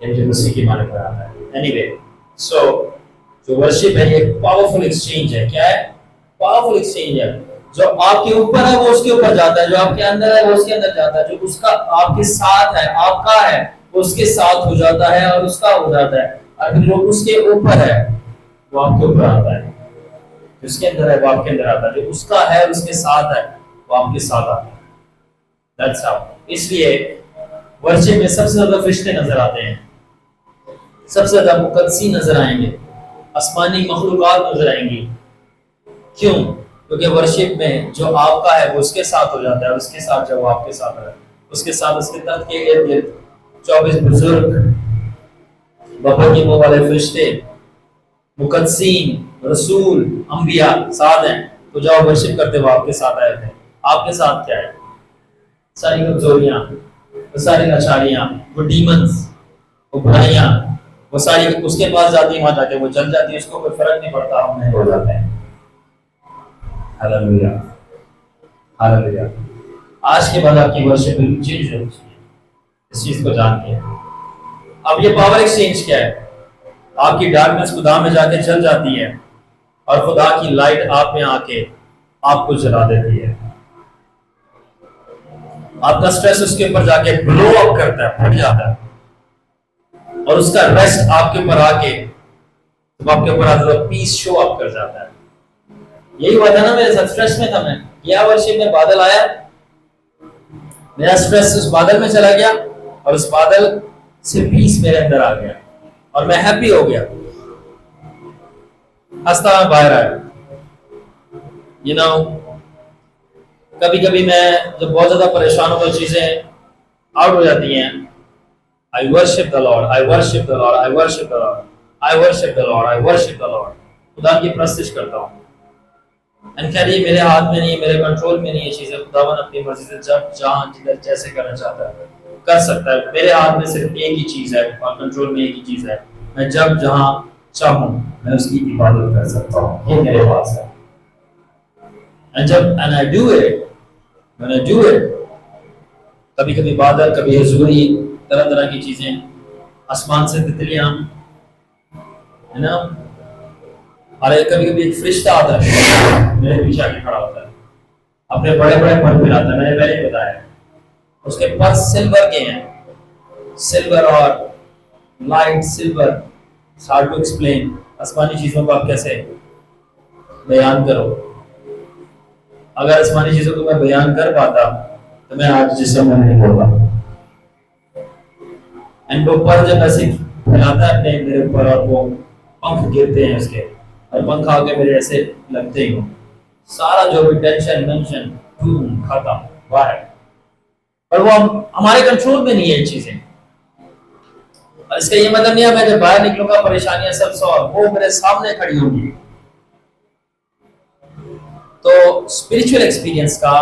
ये मुझे मसीह की माने पर आता है। एनीवे, सो जो वर्शिप है ये पावरफुल एक्सचेंज है। क्या है? पावरफुल एक्सचेंज है। जो आपके ऊपर है वो उसके ऊपर जाता है, जो आपके अंदर है वो उसके अंदर जाता है, जो उसका आपके साथ है, आपका है, वो उसके साथ हो जाता है और उसका हो जाता है। अगर जो उसके ऊपर है वो आपके ऊपर आता है, जिसके अंदर है वो आपके अंदर आता है, जो उसका है उसके साथ है वो आपके साथ आता है। That's how। इसलिए वर्शिप में सबसे ज्यादा फरिश्ते नजर आते हैं, सबसे ज्यादा मुकद्दसी नजर आएंगे, आसमानी मखलूकात नजर आएंगी। क्यों? क्योंकि वर्शिप में जो आपका है वो उसके साथ हो जाता है, उसके साथ जब वो आपके साथ है, उसके साथ उसके तख्त के इर्द गिर्द 24 बुजुर्ग, बबर के मुंह वाले फरिश्ते, मुकद्दसीन, रसूल, अंबिया साथ हैं। तो जब वर्शिप करते हो आपके साथ आए थे। आपके साथ क्या है? सारी कमजोरियां, वो सारी लाचारियां, वो डीमंस, वो बुराइयां, वो सारी उसके पास जाती है, वहां जाके वो जल जाती है, उसको कोई फर्क नहीं पड़ता, हम नहीं हो जाते हैं। Hallelujah, hallelujah. आज के बाद आपकी वर्शिप बिल्कुल चेंज होनी चाहिए, इस चीज को जान के। अब ये पावर एक्सचेंज क्या है? आपकी डार्कनेस खुदा में जाके जल जाती है और खुदा की लाइट आप में आके आपको जला देती है। आपका स्ट्रेस उसके ऊपर जाके ब्लो अप करता है, फट जाता है, और उसका रेस्ट आपके ऊपर आके, जब आपके ऊपर आता है, पीस शो अप कर जाता है। यही हुआ था ना मेरे साथ, स्ट्रेस में था मैं, यह वर्शिप में बादल आया, मेरा स्ट्रेस उस बादल में चला गया और उस बादल से पीस मेरे अंदर आ गया और मैं हैप्पी हो गया, हंसता मैं बाहर आया। यू नो, कभी कभी मैं जब बहुत ज्यादा परेशान होता, चीजें आउट हो जाती हैं, आई worship the Lord, I worship the Lord, I worship the Lord, I worship the Lord, I worship the Lord. खुदा की प्रस्तुति करता हूँ। एंड खैर ये मेरे हाथ में नहीं है, मेरे कंट्रोल में नहीं है चीजें, खुदावन अपनी मर्जी से जब जहां जिधर जैसे करना चाहता है कर सकता है। मेरे हाथ में सिर्फ एक ही चीज है और कंट्रोल में एक ही चीज है, मैं जब जहां चाहूं मैं उसकी इबादत कर सकता हूँ, ये मेरे पास है। And I do it, when I do it, कभी कभी बादल, कभी हुजूरी, तरह तरह की चीजें, आसमान से तितलियां, है ना, और कभी कभी एक फरिश्ता आता है मेरे पीछे आके खड़ा होता है, अपने बड़े बड़े पर फिराता है। मैंने पहले ही बताया, उसके पर सिल्वर के हैं, सिल्वर और light silver, hard to explain. आसमानी चीजों को आप कैसे बयान करो? अगर आसमानी चीजों को मैं बयान कर पाता तो मैं आज जिस समय नहीं बोलता। एंड वो पर जब ऐसे फैलाता है अपने मेरे ऊपर और वो पंख गिरते हैं उसके, और पंख आके मेरे ऐसे लगते ही हो, सारा जो भी टेंशन मेंशन खत्म बाहर। पर वो हमारे कंट्रोल में नहीं है ये चीजें। और इसका ये मतलब नहीं है मैं जब बाहर निकलूंगा परेशानियां सब सॉल्व, वो मेरे सामने खड़ी होंगी। तो स्पिरिचुअल एक्सपीरियंस का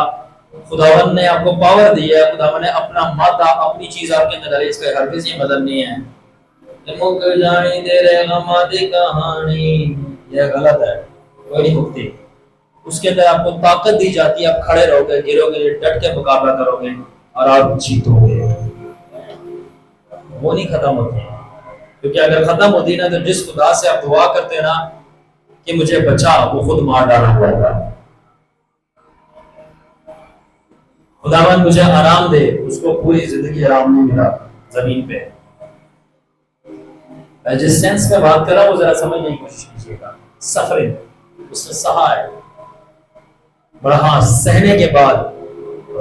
खुदावन ने आपको पावर दी है, खुदावन ने अपना मादा अपनी चीज आपके अंदर डाली, इसका हरगिज़ ये मतलब नहीं है मुक जानी तेरे हमारी कहानी, ये गलत है। कोई नहीं भुगती। उसके अंदर आपको ताकत दी जाती है, आप खड़े रहोगे, गिरोगे, डट के मुकाबला करोगे और आप जीतोगे। वो नहीं खत्म होती, क्योंकि अगर खत्म होती ना तो जिस खुदा से आप दुआ करते हैं ना कि मुझे बचा, वो खुद मार डाला हुआ था। खुदावन मुझे आराम दे, उसको पूरी जिंदगी आराम नहीं मिला जमीन पे। मैं जिस सेंस में बात कर रहा हूं वो जरा समझने की कोशिश कीजिएगा। सफरिंग उसने सहा है, बड़ा हाँ, सहने के बाद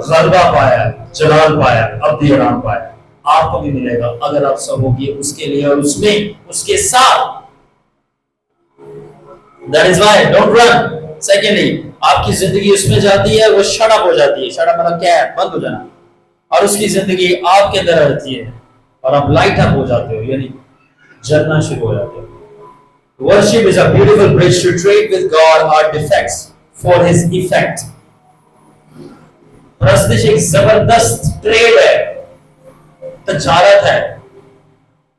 गलबा पाया, जलाल पाया, अब भी आराम पाया। आपको भी मिलेगा अगर आप सहोगे उसके लिए और उसमें उसके साथ। That is why don't run. Secondly, आपकी जिंदगी उसमें जाती है, वो शट अप हो जाती है। शट अप मतलब क्या है? बंद हो जाना। और उसकी जिंदगी आपके अंदर रहती है और आप लाइट अप हो जाते हो, यानी जलना शुरू हो जाते हो। Worship is a beautiful bridge to trade with God our defects for His effect. प्रस्तुति एक जबरदस्त ट्रेड है, तजारत है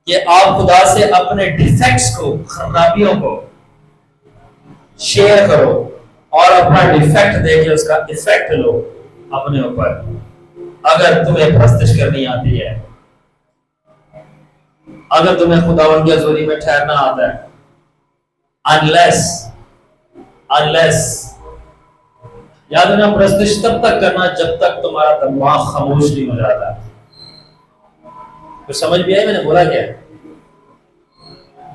कि आप खुदा से अपने डिफेक्ट्स को, खराबियों को शेयर करो और अपना डिफेक्ट देके उसका इफेक्ट लो अपने ऊपर। अगर तुम्हें प्रस्तुति करनी आती है, अगर तुम्हें खुदावन की हजूरी में ठहरना आता है, अनलेस याद रखना, प्रस्तुति तब तक करना जब तक तुम्हारा दिमाग खामोश नहीं हो जाता। तो समझ भी आई मैंने बोला क्या?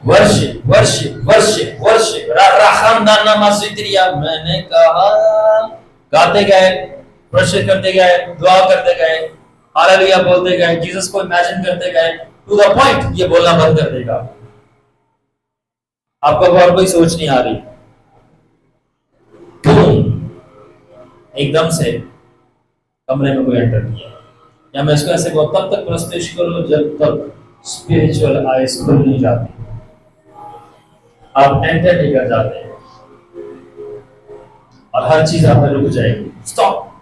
वर्शिप वर्शिप वर्शिप वर्शिप राखामदाना मस्जिदिया। मैंने कहा गाते गए, वर्शिप करते गए, दुआ करते गए, हालेलुया बोलते गए, जीसस को इमेजिन करते गए, टू द पॉइंट ये बोलना बंद कर देगा। आपको और कोई सोच नहीं आ रही, एकदम से कमरे में कोई एंटर किया, या मैं इसको ऐसे कहूं, तब तक प्रस्तुति करो जब तक स्पिरिचुअल आइज खुल नहीं जाती। आप एंटर नहीं कर जाते हैं और हर चीज आप में रुक जाएगी। Stop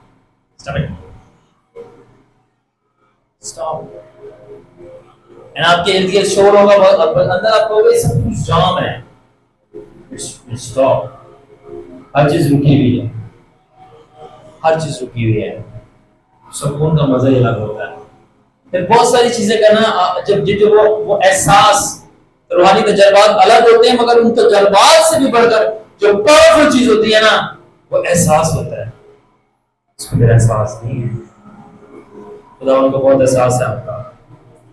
stop. एंड आपके इर्द गिर्द शोर होगा, अंदर आपको सब कुछ जाम है। स्टॉप। हर चीज रुकी हुई है, हर चीज रुकी हुई है। सुकून का मजा ही अलग होता है। फिर बहुत सारी चीजें करना, जब वो एहसास, रूहानी तजर्बात अलग होते हैं, मगर उन तजर्बात से भी बढ़कर जो पावरफुल चीज होती है ना, वो एहसास होता है। उसको मेरा एहसास नहीं है, खुदा उनको बहुत एहसास है आपका।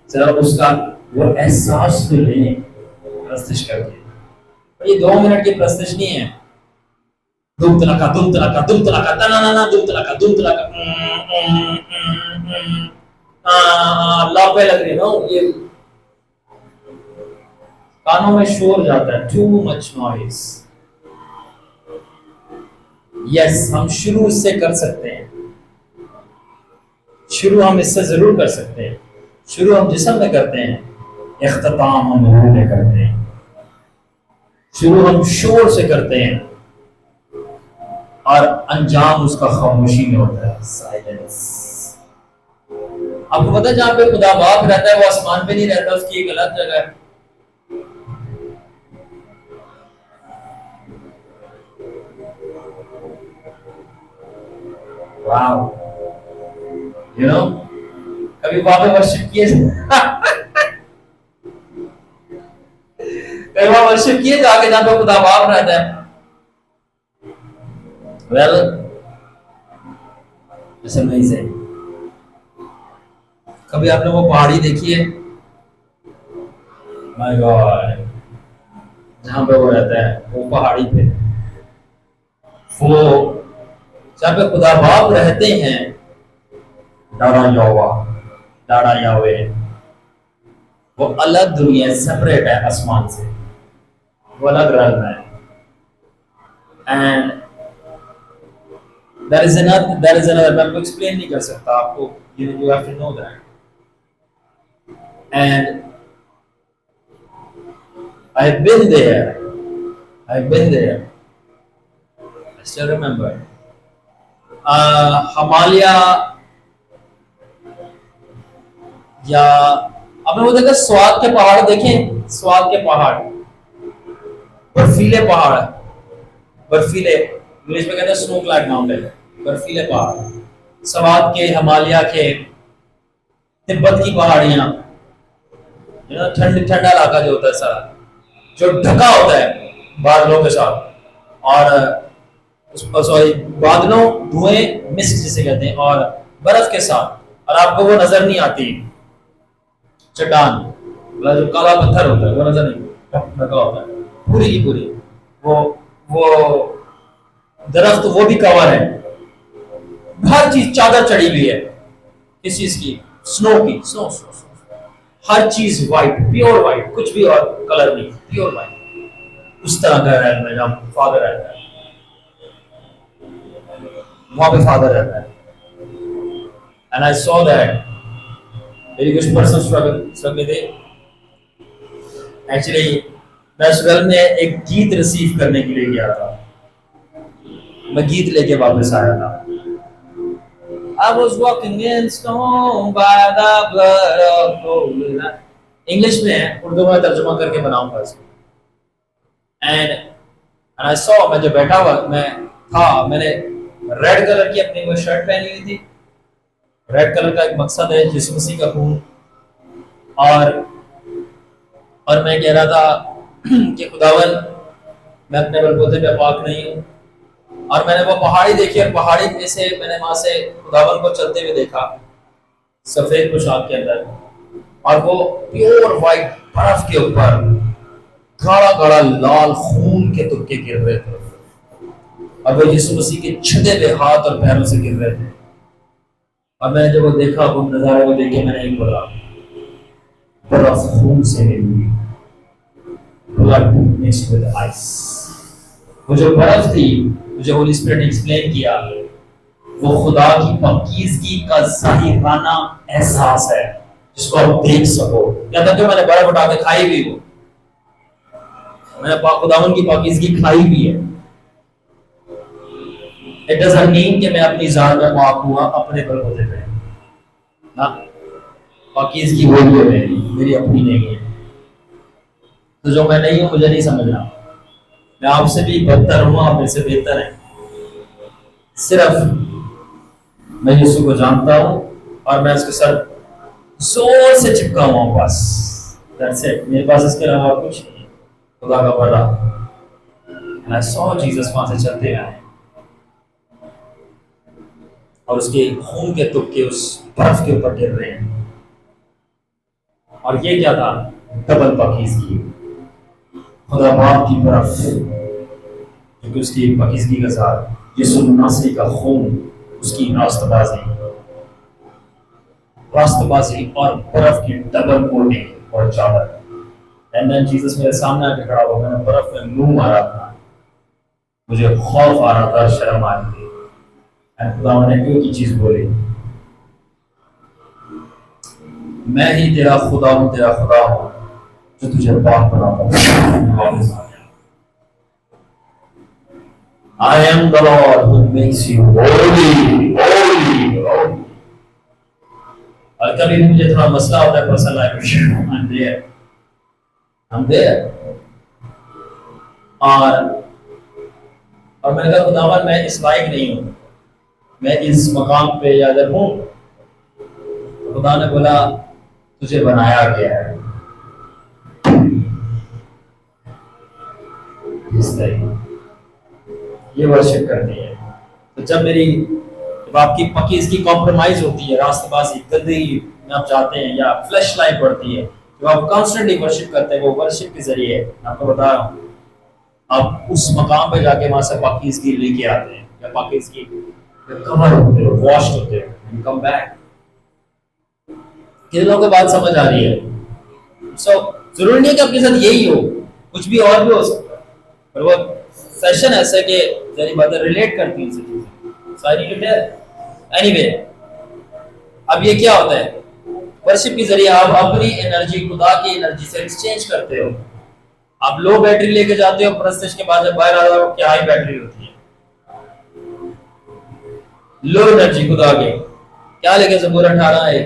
जरा उसका वो एहसास तो लें प्रस्तुति करके। ये 2 मिनट की प्रस्तुति नहीं है। दुम तलाका दुम तलाका दुम तलाका तना ना ना दुम तलाका दुम तलाका लापे लग रही ना, ये कानों में शोर जाता है। Too much noise. यस, हम शुरू इससे कर सकते हैं, शुरू हम इससे जरूर कर सकते हैं। शुरू हम जिस्म में करते हैं, इख्तिताम हम रूह में करते हैं। शुरू हम शोर से करते हैं और अंजाम उसका खामोशी में होता है, साइलेंस। आपको पता है जहां पे खुदा बाप रहता है वो आसमान पे नहीं रहता, उसकी एक अलग जगह है। वाओ, यू नो, कभी वहां पे वर्शिप किए कभी वहां वर्शिप किए जाके जहां पे खुदा बाप रहता है? वेल, जैसे नहीं से कभी आपने वो पहाड़ी देखी है? माय गॉड, जहां पे वो रहता है, वो पहाड़ी पे, वो जहां पे खुदा बाप रहते हैं, डारा यावे, वो अलग दुनिया, सेपरेट है आसमान से, वो अलग रंग है। एंड there is another, मैं आपको एक्सप्लेन नहीं कर सकता, आपको you have to know that. And I've been there, I still remember. Himalaya, या आपने वो देखा स्वाद के पहाड़ देखे? स्वाद के पहाड़, बर्फीले पहाड़, बर्फीले, इंग्लिश में कहते हैं स्नो क्लैड माउंटेन, बर्फीले पहाड़, सवात के, हिमालय के, तिब्बत की पहाड़ियां, ठंडा इलाका जो होता है सारा, जो ढका होता है बादलों के साथ, और सॉरी बादलों, धुएं, मिस्ट जिसे कहते हैं, और बर्फ के साथ, और आपको वो नजर नहीं आती चट्टान, मतलब जो काला पत्थर होता है वो नजर नहीं ढका होता है, पूरी की पूरी वो दरख्त वो भी कवर है, हर चीज चादर चढ़ी हुई है, किस चीज की, स्नो की, स्नो स्नो स्नो, हर चीज व्हाइट, प्योर व्हाइट, कुछ भी और कलर नहीं, प्योर व्हाइट। उस तरह का रहता है जहाँ फादर रहता है, वहां पे फादर रहता है। एंड आई सॉ दैट मेरी कुछ पर्सनल स्ट्रगल थे एक्चुअली। मैं स्ट्रगल में एक गीत रिसीव करने के लिए गया था, मैं गीत लेके वापस आया था। I was walking in stone by the blood of holy night. English में है, उर्दू में तर्जुमा करके बनाऊंगा इसको। And I saw, मैं जो बैठा हुआ मैं था, मैंने रेड कलर की अपनी वो शर्ट पहनी हुई थी। रेड कलर का एक मकसद है, यीशु मसीह का खून, और मैं कह रहा था कि खुदावन मैं अपने बलबूते पे पाक नहीं हूँ। और मैंने वो पहाड़ी देखी, और पहाड़ी में से मैंने वहां से खुदावन को चलते हुए देखा, सफेद पोशाक के अंदर, और वो प्योर व्हाइट बर्फ के ऊपर गाढ़ा गाढ़ा लाल खून के तुक्के गिर रहे थे, और वो यीशु मसीह के छुटे हुए हाथ और पैरों से गिर रहे थे। और मैंने जब वो देखा, वो नजारे को देखे, मैंने एक बोला, बर्फ खून से मिली, ब्लड मिक्स्ड विद आइस। वो जो बर्फ थी, मुझे होली स्पिरिट ने एक्सप्लेन किया, वो खुदा की पाकीज़गी का जाहिराना एहसास है जिसको आप देख सको। या तक कि मैंने बर्फ उठा के खाई भी हो, मैंने खुदावन की पाकीज़गी खाई भी है। इट डजंट मीन कि मैं अपनी जान में पाक हुआ अपने बलबूते पे ना, पाकीज़गी वो भी है मेरी अपनी नहीं है। तो जो मैं नहीं हूं मुझे नहीं समझना, मैं आपसे भी बदतर हूं, आप मेरे से बेहतर हैं। सिर्फ मैं यीशु को जानता हूं और मैं उसके साथ जोर से चिपका हुआ हूं, बस दैट्स इट। मेरे पास इसके अलावा कुछ नहीं, खुदा का बड़ा। एंड आई सॉ जीसस वहां से चलते आए, और उसके खून के तुक्के उस बर्फ के ऊपर गिर रहे हैं। और ये क्या था? डबल पाकीज़गी, खुदा बाप की बर्फ, क्योंकि उसकी पाकीज़गी के साथ यीशु नासरी का खून, उसकी रास्तबाजी और बर्फ की डबल कोटिंग और चादर। एंड देन जीसस मेरे सामने आके खड़ा हुआ, मैंने बर्फ में मुंह मारा था, मुझे खौफ आ रहा था, शर्म आ रही थी। एंड खुदा ने एक ही चीज बोली, मैं ही तेरा खुदा हूं जो तुझे पाक बनाता। I am the Lord who makes you holy, holy, holy. और कभी भी मुझे थोड़ा मसला होता है पर्सनल लाइफ में, I'm there. और मैंने कहा खुदावन मैं इस लायक नहीं हूँ, मैं इस मकाम पे या अगर हूँ, तो खुदा ने बोला तुझे बनाया गया है इस तरह। ये वर्शिप करती है। तो जब आपकी पाकीज़गी कॉम्प्रोमाइज होती है, रास्तबाजी, गंदगी में आप जाते हैं, या फ्लैश लाइट बढ़ती है, जब आप कॉन्स्टेंटली वर्शिप करते हैं, वो वर्शिप के जरिए आपको बता रहा हूँ, आप उस मकाम पे जाके वहां से पाकीज़गी लेके आते हैं, या पाकीज़गी कवर होते हो, वॉश होते हो, एंड कम बैक। किन लोगों को बात समझ आ रही है? जरूरी नहीं कि आपके साथ यही हो, कुछ भी और भी हो सकता है, पर वो सेशन ऐसा कि जरी बातें रिलेट करती हैं चीजें सारी एनीवे। अब ये क्या होता है? वर्शिप के जरिए आप अपनी एनर्जी खुदा की एनर्जी से एक्सचेंज करते हो। आप लो बैटरी लेके जाते हो, परस्तिश के बाद जब बाहर आता हो क्या हाई बैटरी होती है, लो एनर्जी खुदा के क्या लेके ज़बूर 18 है,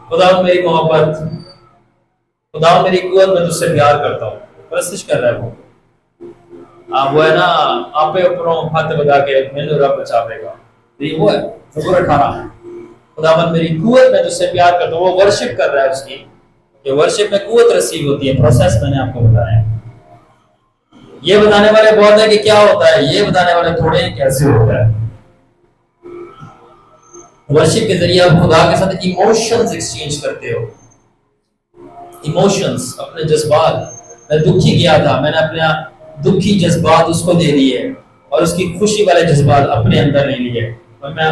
खुदा मेरी मोहब्बत, खुदा मेरी कुव्वत, मैं तुझसे प्यार करता हूँ, परस्तिश कर रहा है वो। आप वो है ना, आपे ऊपरों हाथ बता के मैंने रब बचावेगा, तो ये वो है ज़बूर 18। खुदावन मेरी कुव्वत में तुझसे प्यार करता हूं, वो वर्शिप कर रहा है उसकी, ये वर्शिप में कुव्वत रिसीव होती है, प्रोसेस मैंने आपको बताया। ये बताने वाले बहुत है कि क्या होता है, ये बताने वाले थोड़े हैं कैसे होता है। वर्शिप के जरिए आप खुदा के साथ इमोशंस एक्सचेंज करते हो, इमोशंस, अपने जज्बात। मैं दुखी गया था, मैंने अपने दुखी जज्बात उसको दे दिए और उसकी खुशी वाले जज्बात अपने अंदर ले लिए, और मैं,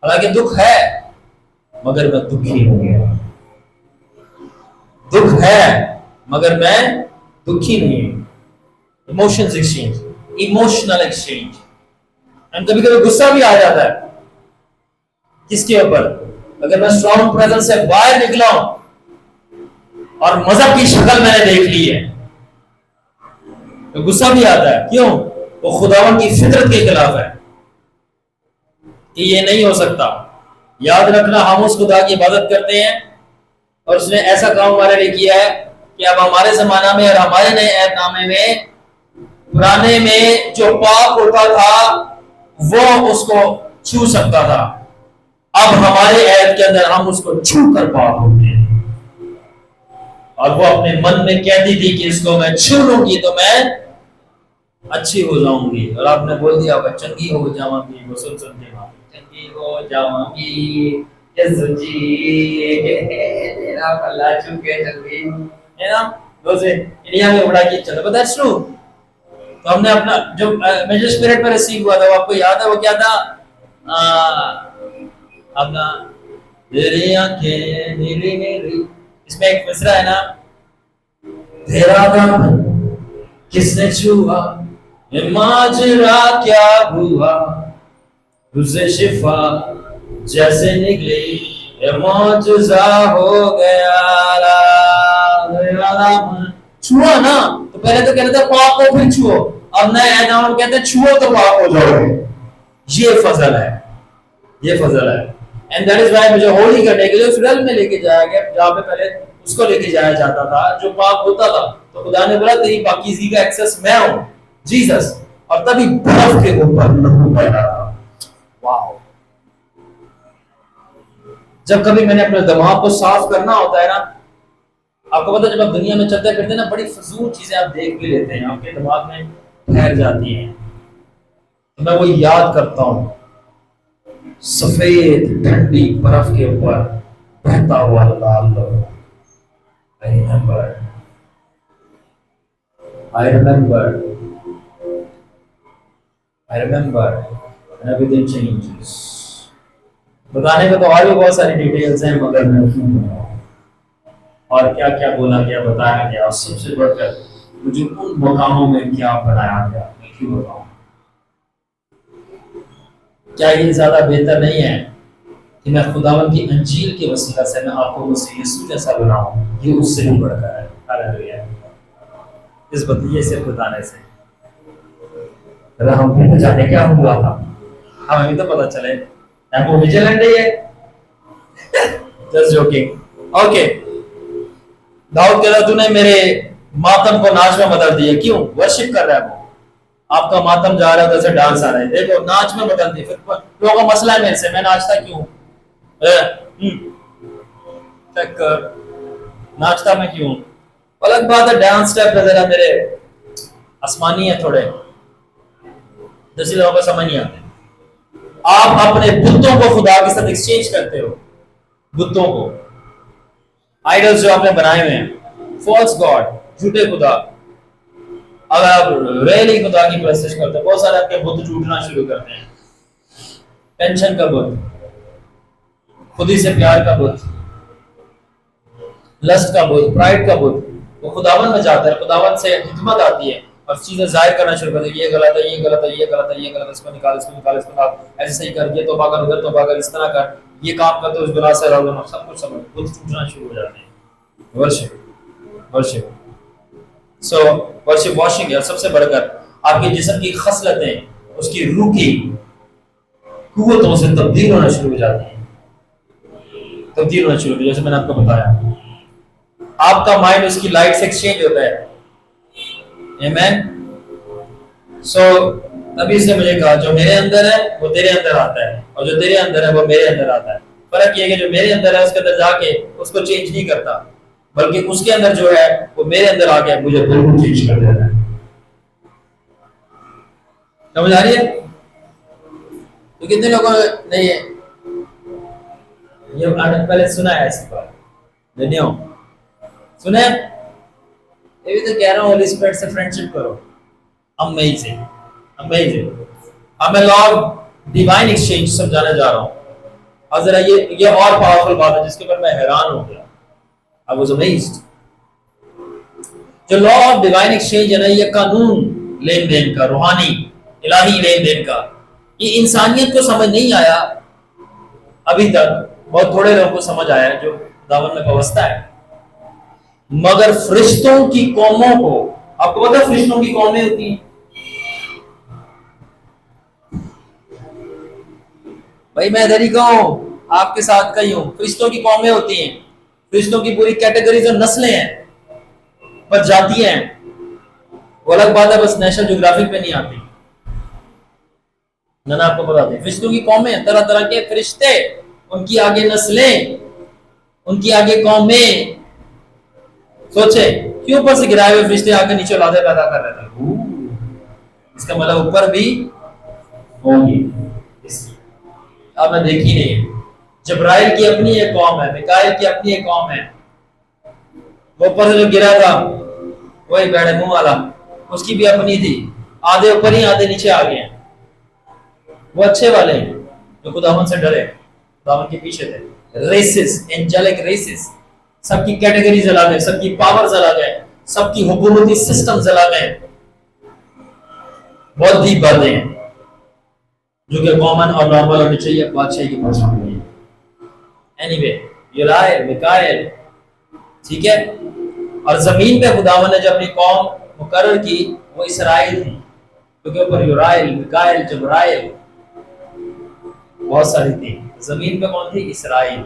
हालांकि दुख है मगर मैं दुखी हो गया, दुख है मगर मैं दुखी नहीं हूं। Emotions exchange, emotional exchange. And कभी कभी गुस्सा भी आ जाता है, किसके ऊपर? अगर मैं स्ट्रॉन्ग प्रेजेंस से बाहर निकला हूं और मजहब की शक्ल मैंने देख ली है तो गुस्सा भी आता है। क्यों? वो खुदावन की फितरत के खिलाफ है कि ये नहीं हो सकता। याद रखना, हम उस खुदा की इबादत करते हैं और उसने ऐसा काम हमारे लिए किया है कि अब हमारे जमाना में और हमारे नए ऐतनामे में, पुराने में जो पाप होता था वो उसको छू सकता था, अब हमारे ऐत के अंदर हम उसको छू कर पाप होते हैं। और वो अपने मन में कहती थी कि इसको मैं छू लूंगी तो मैं अच्छी हो जाऊंगी, और आपने बोल दिया होगा चंगी हो जाऊंगी, वो सुन सुन के चंगी हो जाऊंगी यीशु जी तेरा भला चुके चंगी, है ना? दोस्त इंडिया में बड़ा की चला, बट दैट्स ट्रू। तो हमने अपना जो मेजर स्पिरिट में रिसीव हुआ था, वो आपको याद है वो क्या था? अपना तेरी आंखें नीली नीली, इसमें एक मिसरा है ना, तेरा दामन किसने छुआ, ये माजरा क्या हुआ, तुझसे शिफा जैसे निकली, ये मौजूजा हो गया, तेरा दामन छुआ ना। तो पहले तो कहते थे पाप हो फिर छुओ, अब नए ऐतनाम कहते हैं छुओ तो पाप हो जाओगे। ये फजल है, ये फजल है। एंड दैट इज व्हाई मुझे होली करने के लिए उस वेल में लेके जाया गया जहां पे पहले उसको लेके जाया जाता था जो पाप होता था। तो खुदा ने बोला तेरी पाकीज़गी का एक्सेस मैं हूं, जीसस, और तभी बर्फ के ऊपर लहू बह रहा था। वाओ! जब कभी मैंने अपने दिमाग को साफ करना होता है ना, आपको पता है जब आप दुनिया में चलते फिरते ना, बड़ी फजूल चीजें आप देख भी लेते हैं, आपके दिमाग में ठहर जाती हैं। तो मैं वो याद करता हूं, सफेद ठंडी बर्फ के ऊपर बहता हुआ लाल लहू। I remember, I remember, I remember, and everything changes. बताने में तो और भी बहुत सारी डिटेल्स हैं, मगर मैं और क्या क्या बोला गया, बताया गया, और सबसे बढ़कर मुझे उन मकामों में क्या बनाया गया, मैं क्यों बताऊं? क्या ये ज्यादा बेहतर नहीं है कि मैं खुदावन की अंजील के वसीला से मैं आपको मसीह यीशु जैसा बनाऊं? ये उससे भी बढ़कर है। हालेलुया! इस बतिये से बताने से हम भी जाने क्या हुआ था, हमें भी तो पता चले वो विजिलेंट है। Just joking. ओके, दाऊद कहता तूने मेरे मातम को नाच में बदल दिया। क्यों? वर्शिप कर रहा है वो। आपका मातम जा रहा है, जैसे डांस आ रहा है, देखो नाच में बदल दी। फिर लोगों का मसला है मेरे से, मैं नाचता क्यों? चेक कर, नाचता मैं क्यों? अलग बात है, डांस स्टेप जरा मेरे आसमानी है थोड़े, जैसे लोगों को समझ नहीं आते। आप अपने बुतों को खुदा के साथ एक्सचेंज करते हो, बुतों को, आइडल्स जो आपने बनाए हुए हैं, फॉल्स गॉड, झूठे खुदा। अगर आप रियली खुदा की परस्तिश करते हैं, बहुत सारे आपके बुत टूटना शुरू करते हैं। टेंशन का बुत, खुदी से प्यार का बुत, लस्ट का बुत, प्राइड का बुत, वो खुदावन में जाता है, खुदावन से हिकमत आती है और चीजें जाहिर करना शुरू करते हैं। ये गलत है, ये गलत है, ये गलत है, ये गलत है, इसको निकाल, इसको निकाल, इसको निकाल, ऐसे सही कर, ये तौबा कर, उधर तौबा कर, इस तरह कर, ये काम कर तो उस गुनाह से रहो, सब कुछ समझ बुत टूटना शुरू हो जाते हैं। वर्शिप, वर्शिप, सो वर्शिप वॉशिंग है। और सबसे बढ़कर आपके जिस्म की खसलतें उसकी रूह की कुव्वतों से तब्दील होना शुरू हो जाती हैं, तब्दील होना शुरू हो, जैसे मैंने आपको बताया। आपका माइंड उसकी लाइट से एक्सचेंज होता है। आमेन। सो तभी इसने मुझे कहा जो मेरे अंदर है वो तेरे अंदर आता है, और जो तेरे अंदर है वो मेरे अंदर आता है। फर्क ये है कि जो मेरे अंदर है उसके अंदर जाके उसको चेंज नहीं करता, बल्कि उसके अंदर जो है वो मेरे अंदर आके मुझे बिल्कुल चेंज कर देता है। समझ आ रही है? तो कितने लोगों ने ये पहले सुना है इस बार? धन्यो सुना है? ये भी तो कह रहा हूँ होली स्पिरिट से फ्रेंडशिप करो। Amazing amazing. अब मैं लॉ ऑफ डिवाइन एक्सचेंज समझाने जा रहा हूँ, और जरा ये और पावरफुल बात है जिसके ऊपर मैं हैरान हो गया। I was amazed. जो लॉ ऑफ डिवाइन एक्सचेंज है ना, ये कानून लेन देन का, रूहानी इलाही लेन देन का, ये इंसानियत को समझ नहीं आया अभी तक। बहुत थोड़े लोगों को समझ आया जो खुदावन में व्यवस्था है, मगर फरिश्तों की कौमों को, आपको पता है फरिश्तों की कौमें होती हैं भाई, मैं इधर ही का हूं, आपके साथ का ही हूं। फरिश्तों की कौमें होती हैं, फरिश्तों की पूरी कैटेगरीज और नस्लें हैं, पर जातियां हैं। वो अलग बात है, बस नेशनल ज्योग्राफिक पे नहीं आती। ना आपको बताते हैं फरिश्तों की कौमें, तरह तरह के फरिश्ते, उनकी आगे नस्लें, उनकी आगे कौमें। सोचे क्यों ऊपर से गिराए हुए फरिश्ते आकर नीचे औलादे पैदा कर रहे थे? इसका मतलब ऊपर भी होंगी। अब मैं देखी नहीं है। जब्राइल की अपनी एक कौम है, मिकाइल की अपनी एक कौम है। वो ऊपर से जो गिरा था वही बैठे मुंह वाला, उसकी भी अपनी थी। आधे ऊपर ही आधे नीचे आ गए हैं। वो अच्छे वाले हैं जो खुदावन से डरे, खुदावन के पीछे थे। रेसिस, एंजेलिक रेसिस, सबकी कैटेगरीज अलग है, सबकी पावर्स अलग है, सबकी हुकूमती सिस्टम्स अलग हैं। बहुत डीप बातें हैं जो कि कॉमन और नॉर्मल होनी चाहिए बादशाह की भाषा में। एनीवे, यूराइल, मिकाइल, ठीक है। और जमीन पे खुदावन ने जो अपनी कौम मुकर्रर की वो इसराइल थी, क्योंकि ऊपर यूराइल, मिकाइल, जब्राइल बहुत सारी थी। जमीन पे कौन थी? इसराइल।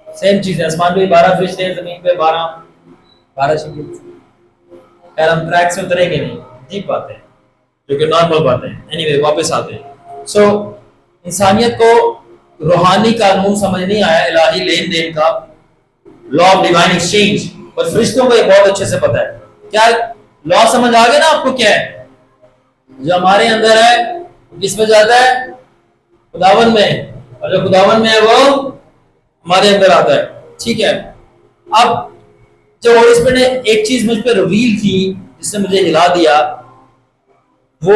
सेम चीज है, आसमान पे 12 फरिश्ते हैं, जमीन पे 12 शिकिल। खैर हम ट्रैक से उतरेंगे नहीं, डीप बातें जो कि नॉर्मल बातें। एनीवे, वापस आते हैं। सो इंसानियत को रूहानी कानून समझ नहीं आया, इलाही लेन देन का, लॉ ऑफ डिवाइन एक्सचेंज। और फरिश्तों को ये बहुत अच्छे से पता है। क्या लॉ समझ आ गया ना आपको? क्या है जो हमारे अंदर है किस में जाता है? खुदावन में, और जो खुदावन में है वो हमारे अंदर आता है, ठीक है। अब जब होली स्पिरिट ने एक चीज मुझ पर रिवील की जिसने मुझे हिला दिया, वो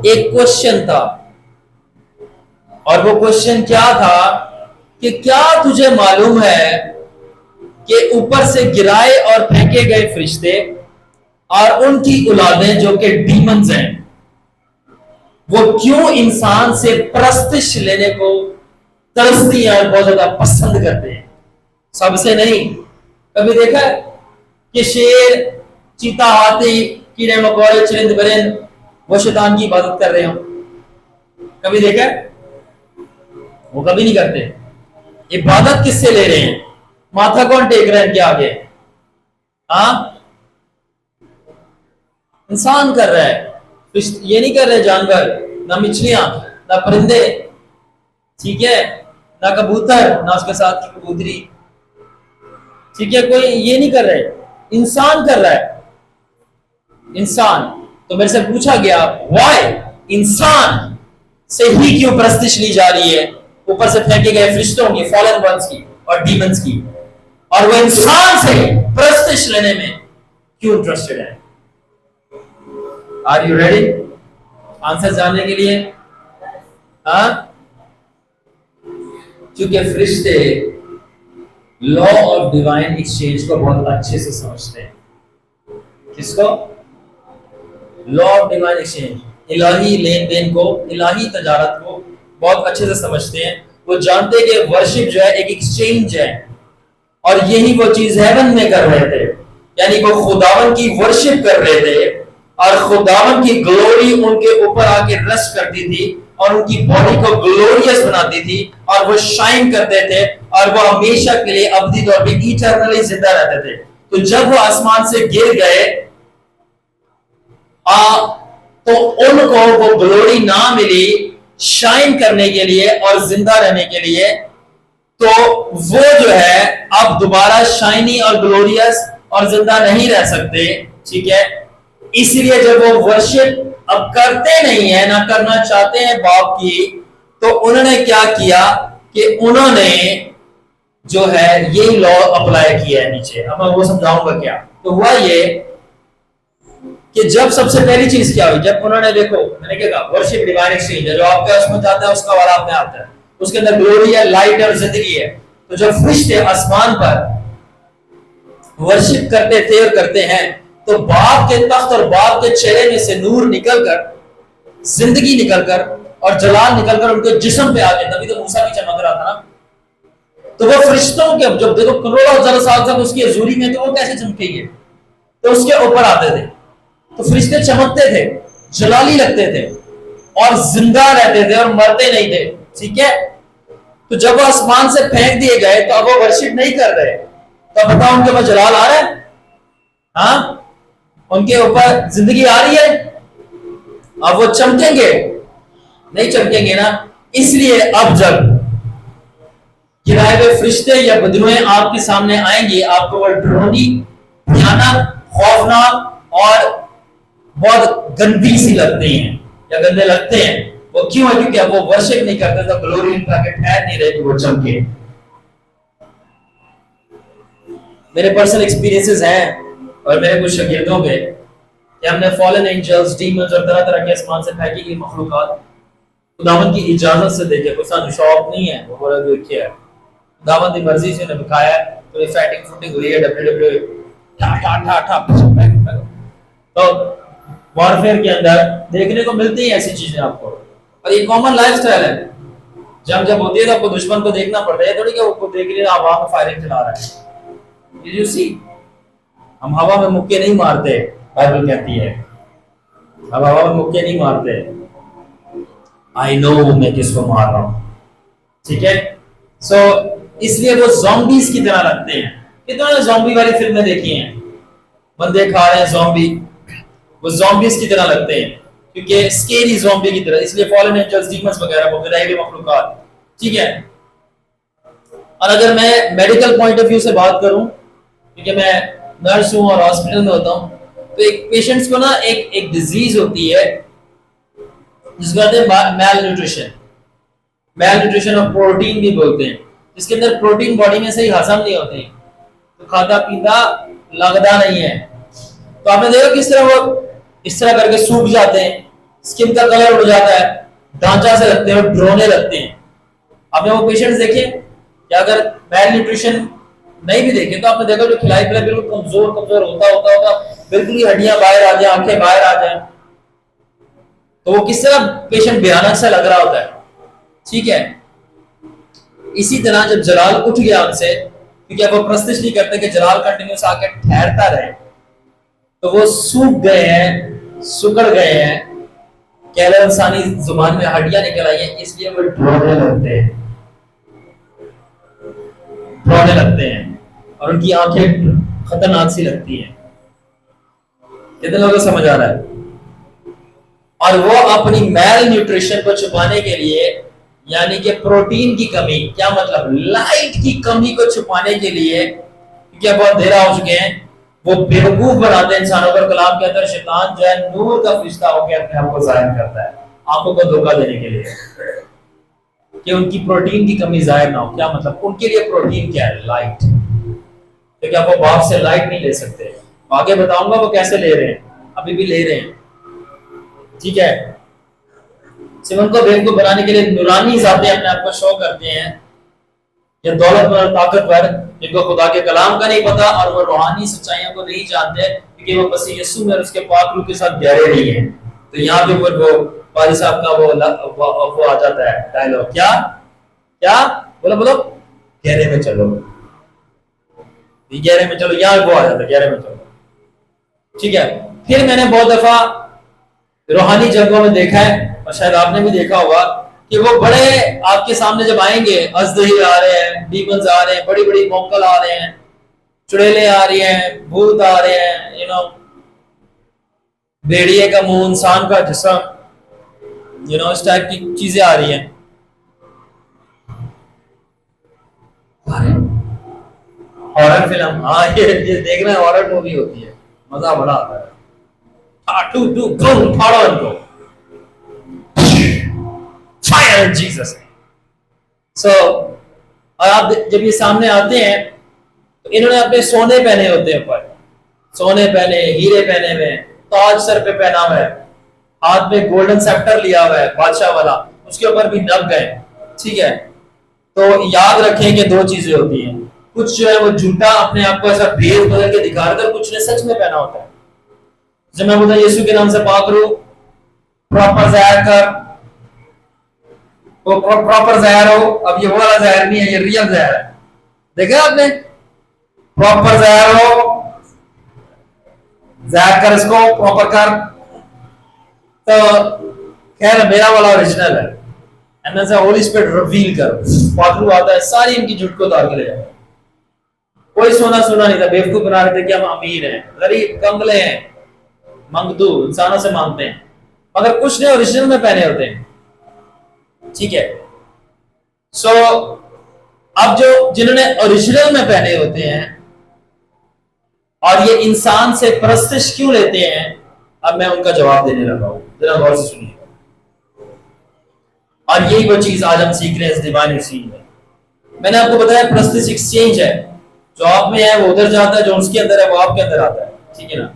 एक क्वेश्चन था। और वो क्वेश्चन क्या था कि क्या तुझे मालूम है कि ऊपर से गिराए और फेंके गए फरिश्ते और उनकी औलादें जो कि डीमंस हैं, वो क्यों इंसान से प्रस्तिश लेने को तरसती हैं और बहुत ज्यादा पसंद करते हैं? सबसे नहीं। कभी देखा कि शेर, चीता, हाथी, कीड़े मकोड़े, चरिंद परिंद वो शैतान की इबादत कर रहे हो? कभी देखा? वो कभी नहीं करते। इबादत किससे ले रहे हैं? माथा कौन टेक रहा है इनके आगे? हाँ, इंसान कर रहा है, ये नहीं कर रहे जानवर, ना मछलियां, ना परिंदे, ठीक है, ना कबूतर, ना उसके साथ की कबूतरी, ठीक है, कोई ये नहीं कर रहे, इंसान कर रहा है। इंसान। तो मेरे से पूछा गया व्हाई इंसान से ही क्यों प्रस्तिश ली जा रही है, ऊपर से फेंके गए फरिश्तों की, फॉलन वंस की और डीमंस की, और वो इंसान से प्रस्तिश लेने में क्यों इंटरेस्टेड है? आर यू रेडी आंसर जानने के लिए? हाँ, क्योंकि फरिश्ते लॉ ऑफ डिवाइन एक्सचेंज को बहुत अच्छे से समझते हैं। किसको? लॉ ऑफ डिवाइन एक्सचेंज, इलाही लेन देन को, इलाही तजारत को बहुत अच्छे से समझते हैं। वो जानते हैं कि वर्शिप जो है एक एक्सचेंज है, और यही वो चीज हेवन में कर रहे थे, यानी वो खुदावन की वर्शिप कर रहे थे, और खुदावन की ग्लोरी उनके ऊपर आके रेस्ट करती थी और उनकी बॉडी को ग्लोरियस बनाती थी, और वो शाइन करते थे, और वो हमेशा के लिए अवधि तौर पे इटर्नली जिंदा रहते थे। तो जब वो आसमान से गिर गए, तो उनको वो ग्लोरी ना मिली शाइन करने के लिए और जिंदा रहने के लिए, तो वो जो है अब दोबारा शाइनी और ग्लोरियस और जिंदा नहीं रह सकते। ठीक है, इसलिए जब वो वर्शिप अब करते नहीं है, ना करना चाहते हैं बाप की, तो उन्होंने क्या किया कि उन्होंने जो है यही लॉ अप्लाई किया है नीचे। अब मैं वो समझाऊंगा क्या। तो हुआ ये कि जब सबसे पहली चीज क्या हुई, जब उन्होंने, देखो मैंने क्या कहा, वर्शिप डिवाइन एक्सचेंज है, जो आपके उसमें जाता है उसका वाला आपने आता है, उसके अंदर ग्लोरी है, लाइट और जिंदगी है। तो जब फरिश्ते आसमान पर वर्शिप करते थे और करते हैं, तो बाप के तख्त और बाप के चेहरे में से नूर निकलकर, जिंदगी निकलकर और जलाल निकलकर उनके जिस्म पे आ गए। तभी तो मूसा भी चमक रहा था ना। तो वो फरिश्तों के, जब देखो करोड़ों हजार साल तक उसकी हजूरी में, तो वो कैसे चमकेंगे, तो उसके ऊपर आते थे, तो फरिश्ते चमकते थे, जलाली लगते थे और जिंदा रहते थे और मरते नहीं थे। ठीक है, तो जब वो आसमान से फेंक दिए गए, तो अब वो वर्शिप नहीं कर रहे, तो बताओ उनके ऊपर जलाल आ रहा है? हाँ, उनके ऊपर जिंदगी आ रही है? अब वो चमकेंगे? नहीं चमकेंगे ना। इसलिए अब जब गिराए हुए फरिश्ते या बदरुएं आपके सामने आएंगे, आपको वो डरावनी, भयानक, खौफनाक और बहुत गंदी सी लगते हैं या गंदे लगते हैं। वो क्यों है? क्योंकि अब वो वर्शिप नहीं करते, तो ग्लोरी उनका के ठहर नहीं रहे कि वो चमके। मेरे पर्सनल एक्सपीरियंसेस हैं और मेरे कुछ शागिर्दों के कि हमने फॉलन एंजल्स, डीमंस और तरह तरह के आसमान से फेंकी गई मखलूकात खुदावंद की इजाजत से देखे। कोई सानू शौक नहीं है, वो बोला देखिए खुदावंद की मर्जी से ने दिखाया, तो ये फाइटिंग फुटिंग हुई है, डब्ल्यूडब्ल्यूई ठा ठा ठा ठा। तो वॉरफेयर के अंदर देखने को मिलती है ऐसी चीजें आपको, और ये कॉमन लाइफस्टाइल है। जब जब होती है तो आपको दुश्मन को देखना पड़ता है, थोड़ी कि वो देख लिया हवा में फायरिंग चला रहा है। Did you see? हम हवा में मुक्के नहीं मारते, बाइबल कहती है हम हवा में मुक्के नहीं मारते। आई नो मैं किसको मार रहा हूं। ठीक है, सो इसलिए वो ज़ॉम्बीज की तरह लगते हैं। कितने ज़ॉम्बी वाली फिल्में देखी हैं, बंदे खा रहे हैं ज़ॉम्बी, वो ज़ॉम्बीज की तरह लगते हैं, क्योंकि स्केरी ज़ॉम्बी की तरह। इसलिए फॉलन एंजल्स, डीमंस वगैरह वो गिराए हुए मखलूकात। ठीक है, और अगर मैं मेडिकल पॉइंट ऑफ व्यू से बात करूं, क्योंकि मैं नर्स हूं और हॉस्पिटल में होता हूं, तो एक पेशेंट्स को ना एक डिजीज होती है जिसको कहते हैं मैल न्यूट्रिशन ऑफ प्रोटीन भी बोलते हैं, जिसके अंदर प्रोटीन बॉडी में सही हजम नहीं होते, तो खाता पीता लगता नहीं है। तो आपने देखा किस तरह वो इस तरह करके सूख जाते हैं, स्किन का कलर उड़ जाता है, ढांचा से लगते हैं, ड्रोने लगते हैं। आपने वो पेशेंट्स देखे कि अगर मैल न्यूट्रिशन नहीं भी देखे, तो आपने देखा जो खिलाई पिलाई बिल्कुल कमजोर होता बिल्कुल ही हड्डियां बाहर आ जाए, आंखें बाहर आ जाए, तो वो किस तरह पेशेंट भयानक सा लग रहा होता है। ठीक है, इसी तरह जब जलाल उठ गया उनसे, क्योंकि अब वो प्रस्तिश नहीं करते कि जलाल कंटिन्यूस आके ठहरता रहे, तो वो सूख गए हैं, सुकड़ गए हैं, कह रहे इंसानी जुबान में हड्डियां निकल आई हैं, इसलिए वो ड्रोने लगते हैं और उनकी आंखें खतरनाक सी लगती हैं। कितने लोगों को समझ आ रहा है? और वो अपनी मैल न्यूट्रिशन को छुपाने के लिए, यानी कि प्रोटीन की कमी, क्या मतलब लाइट की कमी को छुपाने के लिए, क्योंकि अब बहुत अंधेरा हो चुके हैं, वो बेवकूफ बनाते हैं इंसानों पर। कलाम कहता है शैतान जो है नूर का फरिश्ता होकर अपने आप को जाहिर करता है, आंखों को धोखा देने के लिए, कि उनकी प्रोटीन की कमी जाहिर ना हो। क्या मतलब? उनके लिए प्रोटीन क्या है? लाइट। तो क्या वो बाप से लाइट नहीं ले सकते? आगे बताऊंगा वो कैसे ले रहे हैं, अभी भी ले रहे हैं। ठीक है, सिमन को बेवकूफ बनाने के लिए नूरानी जाते अपने आप को शो करते हैं, या दौलतवर, ताकतवर, जिनको खुदा के कलाम का नहीं पता और वो रूहानी सच्चाइयों को नहीं जानते, क्योंकि वो मसीह यीशु में और उसके पाक रूह के साथ गहरे नहीं है। तो यहाँ पे वो पारी साहब का वो आ जाता है डायलॉग, क्या क्या बोलो गहरे में चलो, गहरे में चलो, यहाँ वो आ जाता है गहरे में चलो। ठीक है, फिर मैंने बहुत दफा रूहानी जगहों में देखा है, और शायद आपने भी देखा होगा, कि वो बड़े आपके सामने जब आएंगे, अजदही आ रहे हैं, डीमंस आ रहे हैं, बड़ी बड़ी मोकल आ रहे हैं, चुड़ैलें आ रही हैं, भूत आ रहे हैं, भेड़िए का मुंह, इंसान का जिस्म, इस टाइप की चीजें आ रही हैं। हॉरर फिल्म, हाँ ये देखना, हॉरर मूवी होती है, मजा बड़ा आता है। टू टू गो, फाड़ो इनको, फायर जीसस। सो और आप जब ये सामने आते हैं तो इन्होंने अपने सोने पहने होते हैं, ऊपर सोने पहने, हीरे पहने हुए, ताज सर पे पहना हुआ है, हाथ में गोल्डन सेप्टर लिया हुआ है बादशाह वाला, उसके ऊपर भी नग है। ठीक है, तो याद रखें कि दो चीजें होती हैं, कुछ जो है वो झूठा अपने आप को ऐसा भेद बदल के दिखा रहे थे, कुछ ने सच में पहना होता है। जब मैं बोलता यीशु के नाम से पाक रू, प्रॉपर ज़ाहिर कर, वो प्रॉपर ज़ाहिर हो। अब ये वो वाला ज़ाहिर नहीं है, ये रियल ज़ाहिर है, देखा आपने, प्रॉपर ज़ाहिर हो, ज़ाहिर कर इसको, प्रॉपर कर। तो खैर मेरा वाला ओरिजिनल है, एंड ऐसा होली स्पिरिट रिवील कर, पाक रू आता है, सारी इनकी झूठ को उतार के ले जाए। कोई सोना सोना नहीं था, बेवकूफ बना रहे थे कि हम अमीर हैं, गरीब कमले हैं, मंगदू, इंसानों से मांगते हैं, मगर कुछ ने ओरिजिनल में पहने होते हैं। ठीक है, सो अब जो जिन्होंने ओरिजिनल में पहने होते हैं और ये इंसान से प्रस्तिश क्यों लेते हैं, अब मैं उनका जवाब देने लगा हूं, जरा गौर से सुनिए। और यही वो चीज आज हम सीख रहे हैं इस डिवाइन सीन में। मैंने आपको बताया प्रस्तिश एक्सचेंज है, जो आप में है वो उधर जाता है, जो उसके अंदर है वो आपके अंदर आता है। ठीक है ना,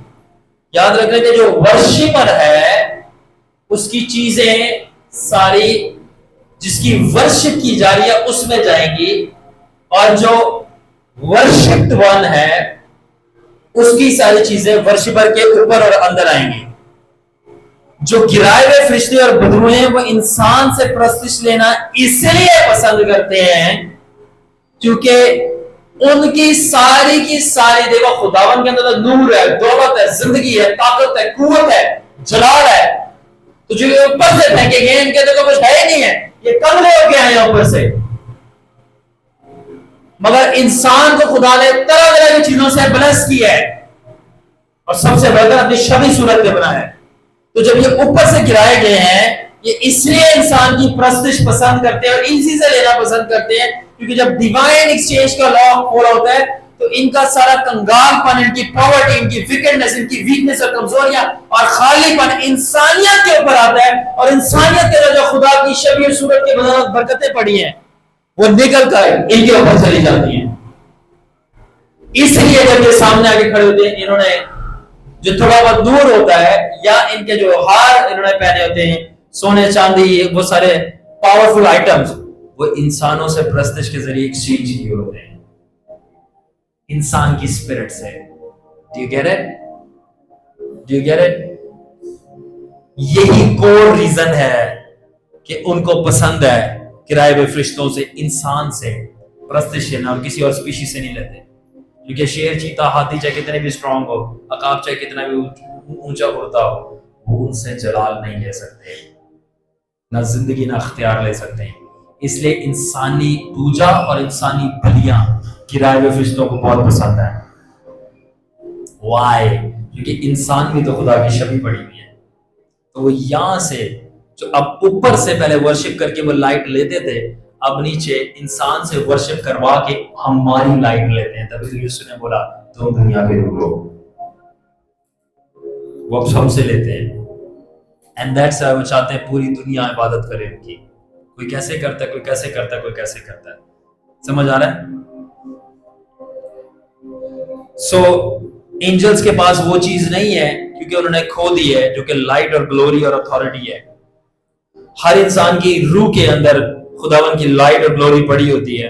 याद रखने के जो वर्शिपर है उसकी चीजें सारी जिसकी वर्शिप की जा रही है उसमें जाएंगी, और जो वर्शिप्ड वन है उसकी सारी चीजें वर्शिपर के ऊपर और अंदर आएंगी। जो गिराए हुए फरिश्ते और बदरू हैं वो इंसान से प्रस्तिश लेना इसलिए पसंद करते हैं क्योंकि उनकी सारी की सारी, देखो खुदावन के अंदर तो नूर है, दौलत है, जिंदगी है, ताकत है, कुव्वत है, जलाल है, तो जो ऊपर से फेंके गए इनके अंदर तो कुछ है ही नहीं है, ये कमरे हो गए हैं ऊपर से। मगर इंसान को खुदा ने तरह तरह की चीजों से ब्लेस किया है और सबसे बढ़कर अपनी शबी सूरत में बनाया है। तो जब ये ऊपर से गिराए गए हैं, ये इसलिए इंसान की प्रस्तिश पसंद करते हैं और इसी से लेना पसंद करते हैं, क्योंकि जब डिवाइन एक्सचेंज का लॉ फॉलो होता है तो इनका सारा कंगालपन, इनकी पॉवर्टी, इनकी विकेडनेस, इनकी वीकनेस और कमजोरियां और खालीपन इंसानियत के ऊपर आता है, और इंसानियत के जो खुदा की शबीह सूरत के बदौलत बरकतें पड़ी हैं वो निकल कर इनके ऊपर चली जाती हैं। इसलिए जब ये सामने आके खड़े होते हैं, इन्होंने जो थोड़ा बहुत दूर होता है या इनके जो हार इन्होंने पहने होते हैं, सोने चांदी, वो सारे पावरफुल आइटम्स, वो इंसानों से प्रस्तिश के जरिए एक्सचेंज किए होते हैं, इंसान की स्पिरिट से। Do you get it? Do you get it? यही कोर रीजन है कि उनको पसंद है किराए हुए फरिश्तों से, इंसान से प्रस्तिश लेना, और किसी और स्पीशीज से नहीं लेते। क्योंकि शेर, चीता, हाथी चाहे कितने भी स्ट्रांग हो, अकाब चाहे कितना भी ऊंचा उड़ता हो, वो उनसे जलाल नहीं ले सकते, ना जिंदगी ना अख्तियार ले सकते। इसलिए इंसानी पूजा और इंसानी बलियां किराए हुए फरिश्तों को बहुत पसंद है। वाई? क्योंकि इंसान भी तो खुदा की छवि पड़ी हुई है। तो वो यहां से जो अब ऊपर से पहले वर्शिप करके वो लाइट लेते थे, अब नीचे इंसान से वर्शिप करवा के हमारी लाइट लेते हैं। तभी तो यीशु ने बोला तुम दुनिया के नूर हो, वो अब हमसे लेते हैं। एंड दैट्स व्हाई वो चाहते हैं पूरी दुनिया इबादत करे उनकी। कोई कैसे करता है, कोई कैसे करता है, कोई कैसे करता है। समझ आ रहा है? सो एंजल्स के पास वो चीज नहीं है क्योंकि उन्होंने खो दी है, जो कि लाइट और ग्लोरी और अथॉरिटी है। हर इंसान की रूह के अंदर खुदावन की लाइट और ग्लोरी पड़ी होती है,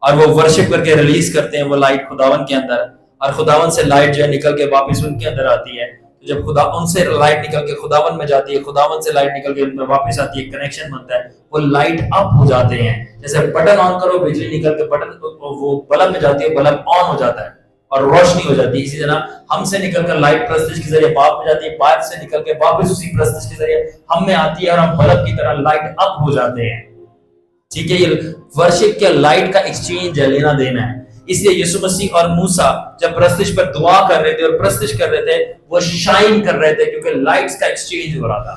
और वो वर्शिप करके रिलीज करते हैं वो लाइट खुदावन के अंदर, और खुदावन से लाइट जो है निकल के वापस उनके अंदर आती है। तो जब खुदा उनसे लाइट निकल के खुदावन में जाती है, खुदावन से लाइट निकल के उनमें वापस आती है, कनेक्शन बनता है, वो लाइट अप हो जाते हैं। जैसे बटन ऑन करो, बिजली निकल के बटन वो बल्ब में जाती है, बल्ब ऑन हो जाता है और रोशनी हो जाती है। इसी तरह हमसे निकलकर लाइट प्रस्तिश के जरिए पाप में जाती है, पाप से निकल के वापस उसी प्रस्तिश के जरिए हम में आती है, और हम बल्ब की तरह लाइट अप हो जाते हैं। ठीक है, ये वर्शिप के लाइट का एक्सचेंज है, लेना देना है। इसलिए यीशु मसीह और मूसा जब प्रस्तिश पर दुआ कर रहे थे और प्रस्तिश कर रहे थे, वो शाइन कर रहे थे क्योंकि लाइट्स का एक्सचेंज हो रहा था।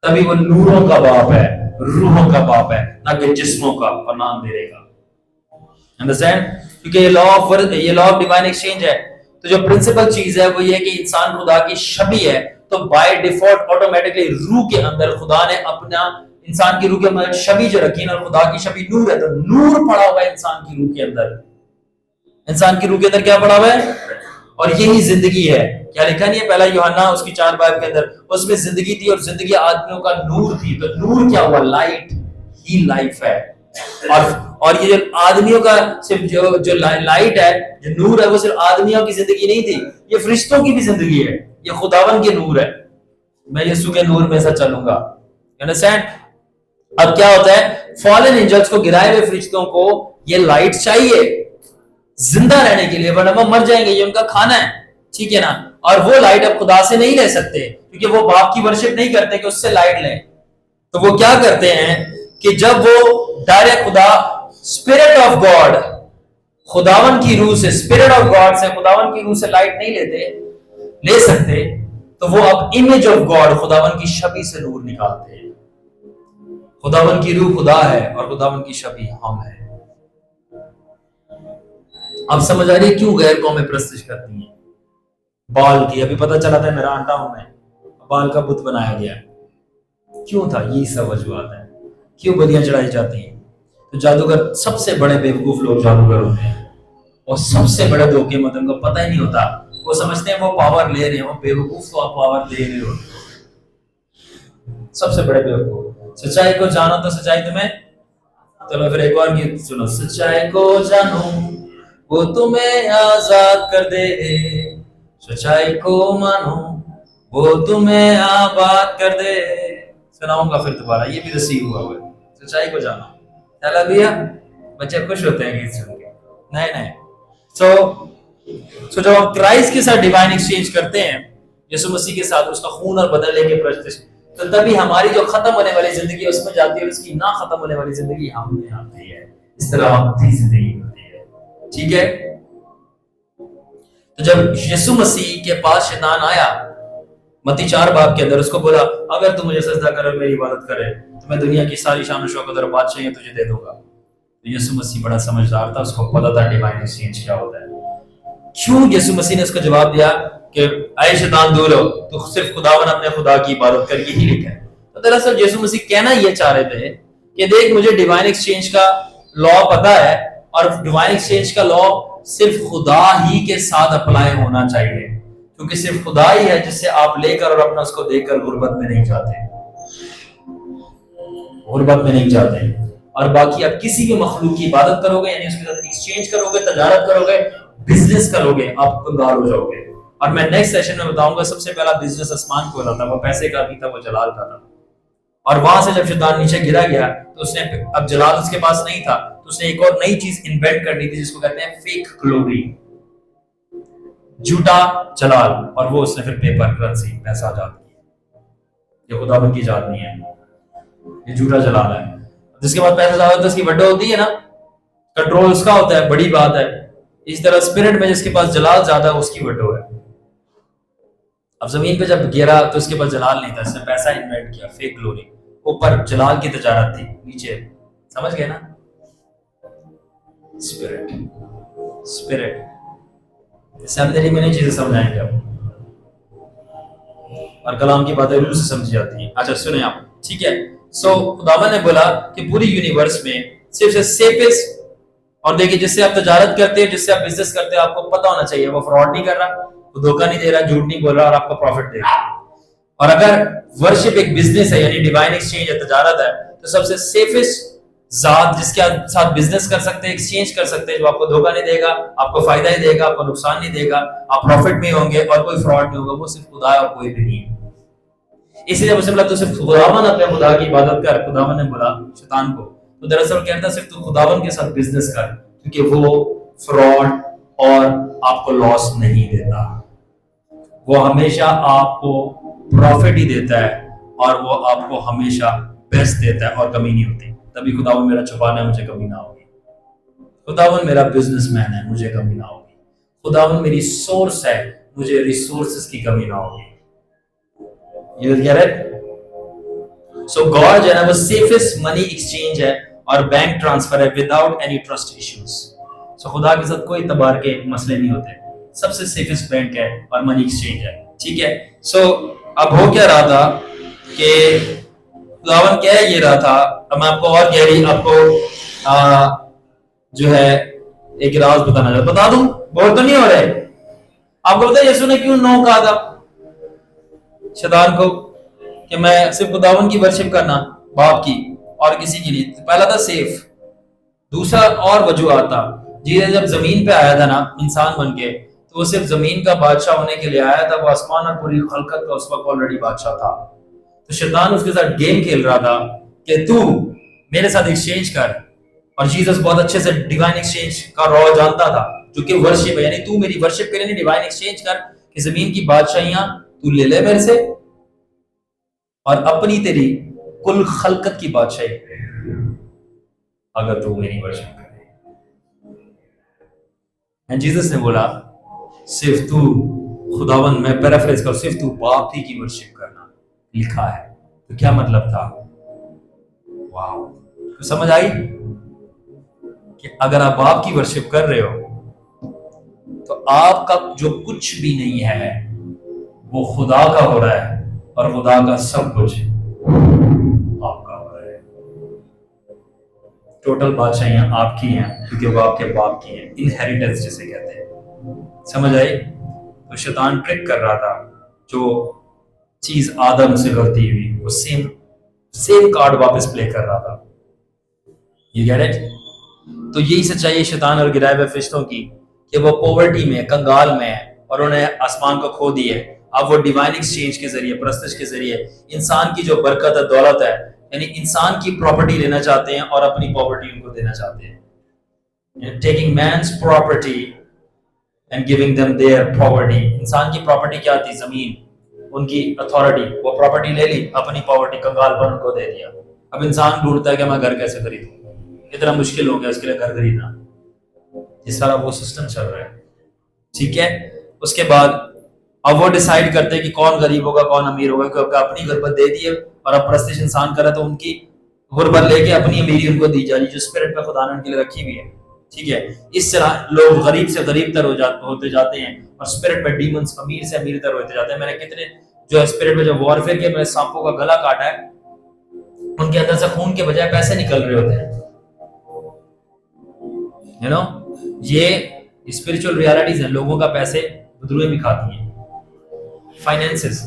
तभी वो नूरों का बाप है, रूहों का बाप है, ना कि जिस्मों का और ना अंधेरे का। अंडरस्टैंड? क्योंकि ये लॉ ऑफ डिवाइन एक्सचेंज है। तो जो प्रिंसिपल चीज है वो ये है कि इंसान खुदा की छवि है, तो बाय डिफॉल्ट ऑटोमेटिकली रूह के अंदर खुदा ने अपना इंसान की रूह के अंदर छवि जो रखी है ना, खुदा की छवि नूर है, तो नूर पड़ा हुआ है इंसान की रूह के अंदर। इंसान की रूह के अंदर क्या पड़ा हुआ है? और यही जिंदगी है। क्या लिखा नहीं है पहला यूहन्ना उसकी 4 बाब के अंदर, उसमें जिंदगी थी और जिंदगी आदमियों का नूर थी। तो नूर क्या हुआ? लाइट ही लाइफ है। और ये जो आदमियों का सिर्फ जो लाइट है, जो नूर है, वो सिर्फ आदमियों की जिंदगी नहीं थी, ये फरिश्तों की भी जिंदगी है। ये खुदावन के नूर है। मैं यीशु के नूर में से चलूंगा। अंडरस्टैंड? अब क्या होता है? फॉलन एंजल्स को, गिराए हुए फरिश्तों को ये लाइट चाहिए जिंदा रहने के लिए, वरना वो मर जाएंगे, ये उनका खाना है। ठीक है ना? और वो लाइट अब खुदा से नहीं ले सकते क्योंकि वो बाप की वर्शिप नहीं करते कि उससे लाइट लें। तो वो क्या करते हैं कि जब वो डायरेक्ट खुदा स्पिरिट ऑफ गॉड, खुदावन की रूह से, स्पिरिट ऑफ गॉड से, खुदावन की रूह से लाइट नहीं ले सकते, तो वो अब इमेज ऑफ गॉड, खुदावन की छवि से नूर निकालते हैं। खुदावन की रूह खुदा है और खुदावन की छवि हम है। अब समझ आ रही है क्यों गैर कौमें प्रस्तिश करती हैं? बाल की, अभी पता चला था मेरा टाउन में बाल का बुत बनाया गया। क्यों था? यही सब वजूहत है क्यों बलियां चढ़ाई जाती हैं। तो जादूगर सबसे बड़े बेवकूफ लोग जादूगर होते हैं, और सबसे बड़े धोखे में उनको पता ही नहीं होता। वो समझते हैं वो पावर ले रहे हैं, वो बेवकूफ तो आप पावर ले रहे हो। सबसे बड़े बेवकूफ। सच्चाई को जानो तो सच्चाई तुम्हें, चलो फिर एक और गीत सुनो। सच्चाई को जानो वो तुम्हें आजाद कर दे, सच्चाई को मानो वो तुम्हें आबाद कर दे। सुनाऊंगा फिर दोबारा, ये भी रिसीव हुआ है। सच्चाई को जानो, चला भैया, बच्चे खुश होते हैं गीत सुन के। नहीं सो जब हम क्राइस्ट के साथ डिवाइन एक्सचेंज करते हैं, यीशु मसीह के साथ उसका खून और बदन लेके प्रस्तिश, तो तभी हमारी जो खत्म होने वाली जिंदगी है उसमें जाती है, और उसकी ना खत्म होने वाली जिंदगी हम में आती है। इस तरह अपनी जिंदगी होती है। ठीक है? तो जब यीशु मसीह के पास शैतान आया मत्ती 4 बाब के अंदर, उसको बोला अगर तू मुझे सजदा करे और मेरी इबादत करे तो मैं दुनिया की सारी शान और शौकत और बादशाहियां तुझे दे दूंगा। तो यीशु मसीह बड़ा समझदार था, उसको पता था डिवाइन एक्सचेंज क्या होता है। क्यों यीशु मसीह ने उसको जवाब दिया कि आए शैतान दूर हो, तो सिर्फ खुदावन अपने खुदा की इबादत कर, यही लिखा है। तो दरअसल यीशु मसीह कहना ये चाह रहे थे कि देख, मुझे डिवाइन एक्सचेंज का लॉ पता है, और डिवाइन एक्सचेंज का लॉ सिर्फ खुदा ही के साथ अप्लाई होना चाहिए, क्योंकि सिर्फ खुदा ही है जिससे आप लेकर और अपना उसको देकर गुर्बत में नहीं जाते, गुर्बत में नहीं जाते। और बाकी आप किसी भी मखलूक की इबादत करोगे, यानी उसके साथ एक्सचेंज करोगे, तजारत करोगे, बिजनेस करोगे, आप कंगाल हो जाओगे। और मैं नेक्स्ट सेशन में बताऊंगा सबसे पहला बिजनेस आसमान को था, वो पैसे का भी था, वो जलाल का था। और वहां से जब शैतान नीचे गिरा गया तो उसने, अब जलाल उसके पास नहीं था, तो उसने एक और नई चीज इन्वेंट करनी थी जिसको कहते हैं फेक ग्लोरी, झूठा जलाल। और वो उसने फिर पेपर करेंसी, पैसा आजाद किया। ये खुदाबंद की जात नहीं है, ये झूठा जलाल है। जिसके पास पैसा ज्यादा होता है उसकी वड्डो होती है ना, कंट्रोल उसका होता है, बड़ी बात है। इस तरह स्पिरिट में जिसके पास जलाल ज्यादा है उसकी वड्डो है। अब जमीन पे जब गिरा तो उसके पास जलाल नहीं था, इसने पैसा इन्वेंट किया, फेक ग्लोरी। ऊपर जलाल की तजारत थी, नीचे, समझ गए ना? स्पिरिट, स्पिरिट सेमिनरी में नहीं चीजें समझाएंगे अब, और कलाम की बातें रूह से समझी जाती हैं। अच्छा सुने आप, ठीक है? सो खुदावन ने बोला कि पूरी यूनिवर्स में सिर्फ सेफेस्ट, और देखिए जिससे आप तजारत करते हैं, जिससे आप बिजनेस करते हैं, आपको पता होना चाहिए वो फ्रॉड नहीं कर रहा, वो धोखा नहीं दे रहा, झूठ नहीं बोल रहा, और आपको प्रॉफिट दे रहा है। और अगर वर्शिप एक बिजनेस है, यानी डिवाइन एक्सचेंज है, तजारत है, तो सबसे सेफेस्ट जात जिसके साथ बिजनेस कर सकते हैं, एक्सचेंज कर सकते हैं, जो आपको धोखा नहीं देगा, आपको फायदा ही देगा, आपको नुकसान नहीं देगा, आप प्रॉफिट में होंगे और कोई फ्रॉड नहीं होगा, वो सिर्फ खुदा है और कोई भी नहीं है। इसलिए जब उसे बोला तो सिर्फ खुदावन अपने खुदा की इबादत कर, खुदावन ने बोला शैतान को, तो दरअसल कहता सिर्फ तू खुदावन के साथ बिजनेस कर, क्योंकि वो फ्रॉड और आपको लॉस नहीं देता, वो हमेशा आपको प्रॉफिट ही देता है, और वो आपको हमेशा बेस्ट देता है और कमी नहीं होती। तभी खुदा मेरा छुपाना है, मुझे कमी ना होगी। खुदावन मेरा बिजनेसमैन है, मुझे कमी ना होगी। खुदावन मेरी सोर्स है, मुझे रिसोर्सेस की कमी ना होगी। You get it? So God जो है वो सेफेस्ट मनी एक्सचेंज है और बैंक ट्रांसफर है विदाउट एनी ट्रस्ट इश्यूज। सो खुदा के साथ कोई तबार के मसले नहीं होते, सबसे सेफेस्ट बैंक है और मनी एक्सचेंज है। ठीक है। सो अब हो क्या रहा था कि खुदावन कह ये रहा था, अब मैं आपको और गहरी आपको जो है एक राज बताना चाहता, बता दूं? बोर तो नहीं हो रहे? आपको पता है यीशु ने क्यों नो कहा था शैतान को कि मैं सिर्फ खुदावन की वर्शिप करना, बाप की और किसी की नहीं? पहला था सेफ, दूसरा और वजूहत था। जीसस जब जमीन पे आया था ना इंसान बन के, तो वो सिर्फ जमीन का बादशाह होने के लिए आया था, वो आसमान और पूरी खलकत का उस वक्त ऑलरेडी बादशाह था। तो शैतान उसके साथ गेम खेल रहा था कि तू मेरे साथ एक्सचेंज कर, और जीसस बहुत अच्छे से डिवाइन एक्सचेंज का रॉ जानता था, जो कि वर्शिप है, यानी तू मेरी वर्शिप के लिए डिवाइन एक्सचेंज कर कि जमीन की बादशाहियां तू ले ले मेरे से और अपनी तेरी कुल खलकत की बादशाही अगर तू मेरी वर्शिप करे। एंड जीसस ने बोला सिर्फ तू खुदावन, मैं पैराफ्रेज कर, सिर्फ तू बाप ही की वर्शिप करना, लिखा है। तो क्या मतलब था? वाओ, तो समझ आई कि अगर आप बाप की वर्शिप कर रहे हो तो आपका जो कुछ भी नहीं है वो खुदा का हो रहा है, और खुदा का सब कुछ आपका हो रहा है। टोटल बादशाहियां आपकी हैं क्योंकि वो आपके बाप की हैं, इनहेरिटेंस जिसे कहते हैं। समझ आई? तो शैतान ट्रिक कर रहा था, जो चीज आदम से गलती हुई वो सेम कार्ड वापस प्ले कर रहा था। You get it? तो यही सच्चाई है शैतान और गिराए हुए फरिश्तों की कि वो पॉवर्टी में, कंगाल में है और उन्हें आसमान को खो दिए। अब वो डिवाइन एक्सचेंज के जरिए, परस्तिश के जरिए इंसान की जो बरकत है, दौलत है, यानी इंसान की प्रॉपर्टी लेना चाहते हैं और अपनी प्रॉपर्टी उनको देना चाहते हैं। Taking man's property and giving them their property. इंसान की प्रॉपर्टी क्या थी? जमीन, उनकी अथॉरिटी, वो प्रॉपर्टी ले ली, अपनी प्रॉपर्टी कंगालपन उनको दे दिया। अब इंसान ढूंढता है कि मैं घर कैसे खरीदूं, इतना मुश्किल हो गया उसके लिए घर खरीदना। ये सारा वो सिस्टम चल रहा है। ठीक है। उसके बाद अब वो डिसाइड करते हैं कि कौन गरीब होगा, कौन अमीर होगा, क्योंकि अपनी गुर्बत दे दी है और अब परस्तिश इंसान करे तो उनकी गुर्बत लेके अपनी अमीरी उनको दी जा रही, जो स्पिरिट में खुदा ने उनके लिए रखी हुई है। ठीक है। इस तरह लोग गरीब से गरीब तर होते जाते हैं और स्पिरिट में डीमंस अमीर से अमीर तर होते जाते हैं। मैंने कितने जो स्पिरिट में जो वॉरफेयर के सांपों का गला काटा है, उनके अंदर से खून के बजाय पैसे निकल रहे होते हैं। यू नो, ये स्पिरिचुअल रियलिटीज हैं। लोगों का पैसे बदरुएं भी खाती हैं। Finances.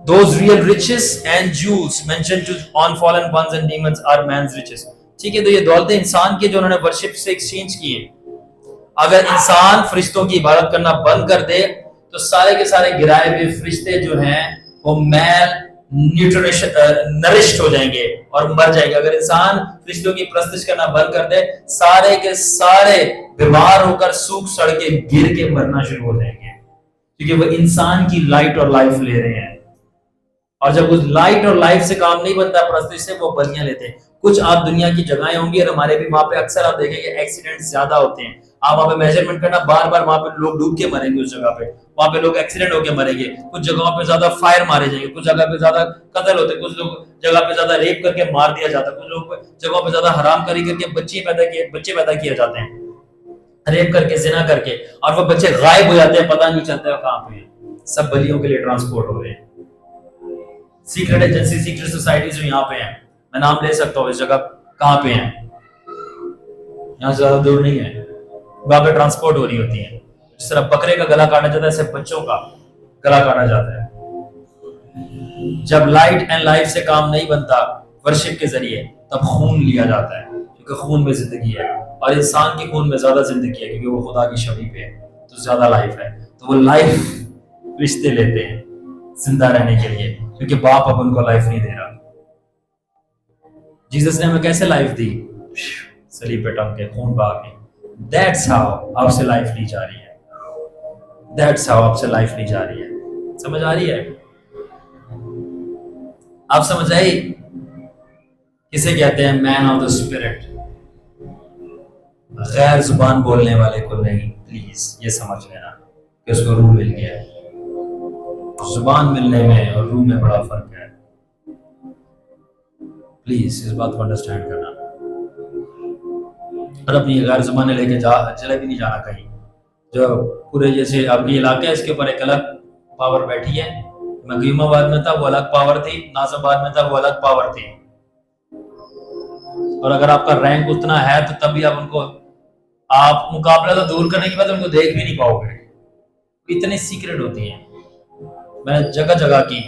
Those real riches and jewels mentioned to on fallen ones and demons are man's riches. ठीक है। तो ये दौलतें इंसान की जो उन्होंने वर्शिप से एक्सचेंज की है। अगर इंसान फरिश्तों की इबादत करना बंद कर दे तो सारे के सारे गिराए हुए फरिश्ते जो हैं वो मैल नरिश्ड हो जाएंगे और मर जाएंगे। अगर इंसान फरिश्तों की प्रस्तिश करना बंद कर दे, सारे के सारे बीमार होकर सूख सड़ के गिर के मरना शुरू हो जाएंगे, क्योंकि वो इंसान की लाइट और लाइफ ले रहे हैं। और जब उस लाइट और लाइफ से काम नहीं बनता प्रस्तिश से, वो बलियां लेते हैं। कुछ आप दुनिया की जगहें होंगी और हमारे भी वहां पे अक्सर आप देखेंगे एक्सीडेंट ज्यादा होते हैं। आप वहां पे मेजरमेंट करना, बार बार वहां पे लोग डूब के मरेंगे, उस जगह पे वहां पे लोग एक्सीडेंट होके मरेंगे। कुछ जगहों पे ज्यादा फायर मारे जाएंगे, कुछ जगह पे ज्यादा कत्ल होते, कुछ लोग जगह पे ज्यादा रेप करके मार दिया जाता, कुछ लोग जगहों पे ज्यादा हरामकारी करके बच्चे पैदा किए जाते हैं, रेप करके, जिना करके, और वो बच्चे गायब हो जाते हैं, पता नहीं चलता है कहां पे हैं। सब बलियों के लिए ट्रांसपोर्ट हो रहे हैं। सीक्रेट एजेंसी, सीक्रेट सोसाइटीज जो यहाँ पे हैं, मैं नाम ले सकता हूँ इस जगह कहां पे हैं, यहाँ से ज्यादा दूर नहीं है, वहां पे ट्रांसपोर्ट हो रही होती है। जिस तरह बकरे का गला काटा जाता है, ऐसे बच्चों का गला काटा जाता है। जब लाइट एंड लाइफ से काम नहीं बनता वर्शिप के जरिए, तब खून लिया जाता है, क्योंकि खून में जिंदगी है और इंसान के खून में ज्यादा जिंदगी है, क्योंकि वो खुदा की छवि पे है, तो ज्यादा लाइफ है। तो वो लाइफ रिश्ते लेते हैं जिंदा रहने के लिए, क्योंकि बाप अब उनको लाइफ नहीं दे रहा। जीसस ने हमें कैसे लाइफ दी? सलीब पे टंग के, खून बहा के। दैट्स हाउ आपसे लाइफ ली जा रही है। दैट्स हाउ आपसे लाइफ ली जा रही है। समझ आ रही है? आप समझ आई किसे कहते हैं? Man of the spirit. गैर जुबान बोलने वाले को नहीं, प्लीज ये समझ लेना कि उसको रूह मिल गया है। जुबान मिलने में और रूह में बड़ा फर्क है। प्लीज इस बात को अंडरस्टैंड करना। और अपनी गैर जुबानें लेके चले भी नहीं जाना कहीं। जो पूरे जैसे आपके इलाके है, इसके ऊपर एक अलग पावर बैठी है। मैं गीमाबाद में था, वो अलग पावर थी। नाजाबाद में था, वो अलग पावर थी। और अगर आपका रैंक उतना है तो तभी आप मुकाबला तो दूर करने के बाद उनको देख भी नहीं पाओगे। इतनी सीक्रेट होती हैं। मैंने जगह जगह की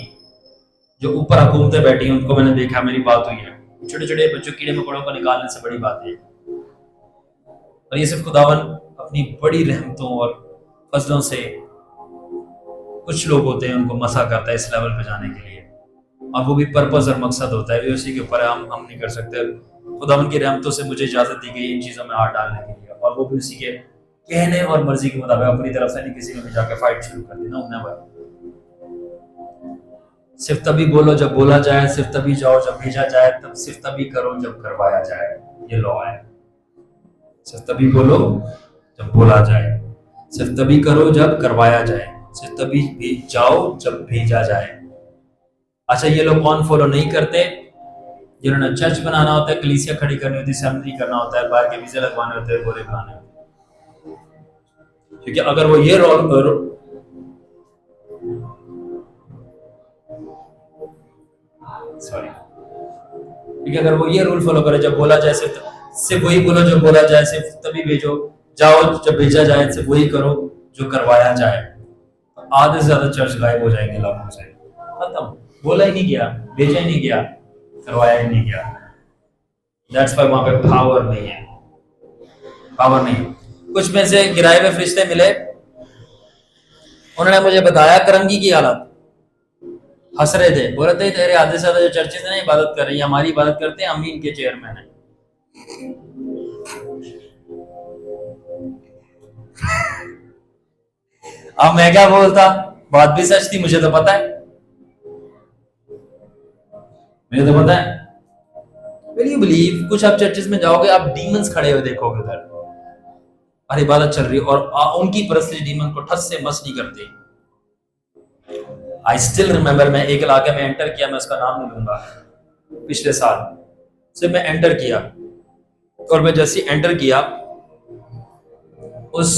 जो ऊपर हुकूमतें बैठी हैं उनको मैंने देखा, मेरी बात हुई है। छोटे छोटे बच्चों कीड़े मकोड़ों को निकालने से बड़ी बात है। और ये सिर्फ खुदावन अपनी बड़ी रहमतों और फजलों से कुछ लोग होते हैं उनको मसा करता है इस लेवल पे जाने के लिए। और वो भी पर्पस और मकसद होता है, उसी के ऊपर हम नहीं कर सकते। खुदावन की रहमतों से मुझे इजाजत दी गई इन चीजों में हाथ डालने के लिए, और वो भी उसी के कहने और मर्जी के मुताबिक। अपनी तरफ से नहीं किसी ने भी जाकर फाइट शुरू कर दी ना। सिर्फ तभी बोलो जब बोला जाए, सिर्फ तभी जाओ जब भेजा जाए, तब सिर्फ तभी करो जब करवाया जाए। ये लॉ है। सिर्फ तभी बोलो जब बोला जाए, सिर्फ तभी करो जब करवाया जाए, सिर्फ तभी जाओ जब भेजा जाए। अच्छा, ये लोग कौन फॉलो नहीं करते? जिन्होंने चर्च बनाना होता है, कलीसिया खड़ी करनी होती है, सेमिनरी करना होता है, बाहर के वीजे लगवाने होते हैं, गोरे बनाने होते हैं। क्योंकि अगर वो ये क्योंकि अगर वो ये रूल फॉलो करे, जब बोला जाए सिर्फ वही बोलो जो बोला जाए, सिर्फ तभी भेजो, जाओ जब भेजा जाए, सिर्फ वही करो जो करवाया जाए, आधे से ज्यादा चर्च गायब हो जाएंगे लाखों से। खत्म। बोला ही नहीं गया, भेजा ही नहीं गया, करवाया ही नहीं गया। दैट्स व्हाई वहां पे पावर नहीं है। पावर नहीं। कुछ में से गिराए हुए फरिश्ते मिले, उन्होंने मुझे बताया करंगी की हालत, हंस रहे थे, बोल रहे थे तेरे आधे से ज्यादा जो चर्चेज है ना इबादत कर रही है, हमारी इबादत करते हैं, हम ही इनके चेयरमैन है। अब मैं क्या बोलता, बात भी सच थी, मुझे तो पता है, मुझे तो पता है। Will you believe, कुछ आप चर्चेस में जाओगे, आप डीमंस खड़े हुए देखोगे उधर, और इबादत चल रही है, और उनकी परस्ती डीमन को ठस से मस नहीं करते। आई स्टिल रिमेंबर, मैं एक इलाके में एंटर किया, मैं उसका नाम नहीं लूंगा, पिछले साल से मैं एंटर किया, और मैं जैसे एंटर किया, उस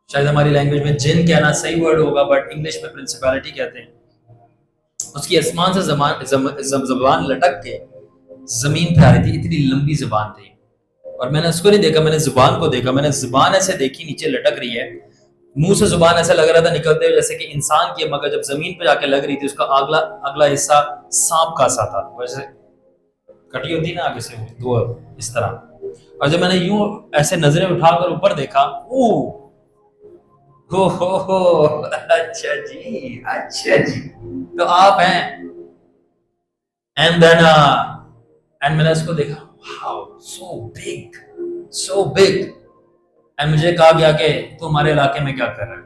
शायद हमारी लैंग्वेज में जिन कहना सही वर्ड होगा, बट इंग्लिश में प्रिंसिपैलिटी कहते हैं। उसकी आसमान से जबान लटक के जमीन पे आ रही थी, इतनी लंबी जुबान थी। और मैंने उसको नहीं देखा, मैंने जुबान को देखा। मैंने जुबान ऐसे देखी, नीचे लटक रही है, मुंह से जुबान ऐसा लग रहा था निकलते हुए जैसे कि इंसान की, मगर जब जमीन पे जाके लग रही थी, उसका अगला हिस्सा सांप का सा था, वैसे कटी होती ना आगे से दो, इस तरह। और जब मैंने यूं ऐसे नजरें उठाकर ऊपर देखा, हो, अच्छा जी, अच्छा जी, तो आप हैं। एंड देन मैंने उसको देखा, वाओ, सो बिग। एंड मुझे कहा गया कि तू हमारे इलाके में क्या कर रहा है?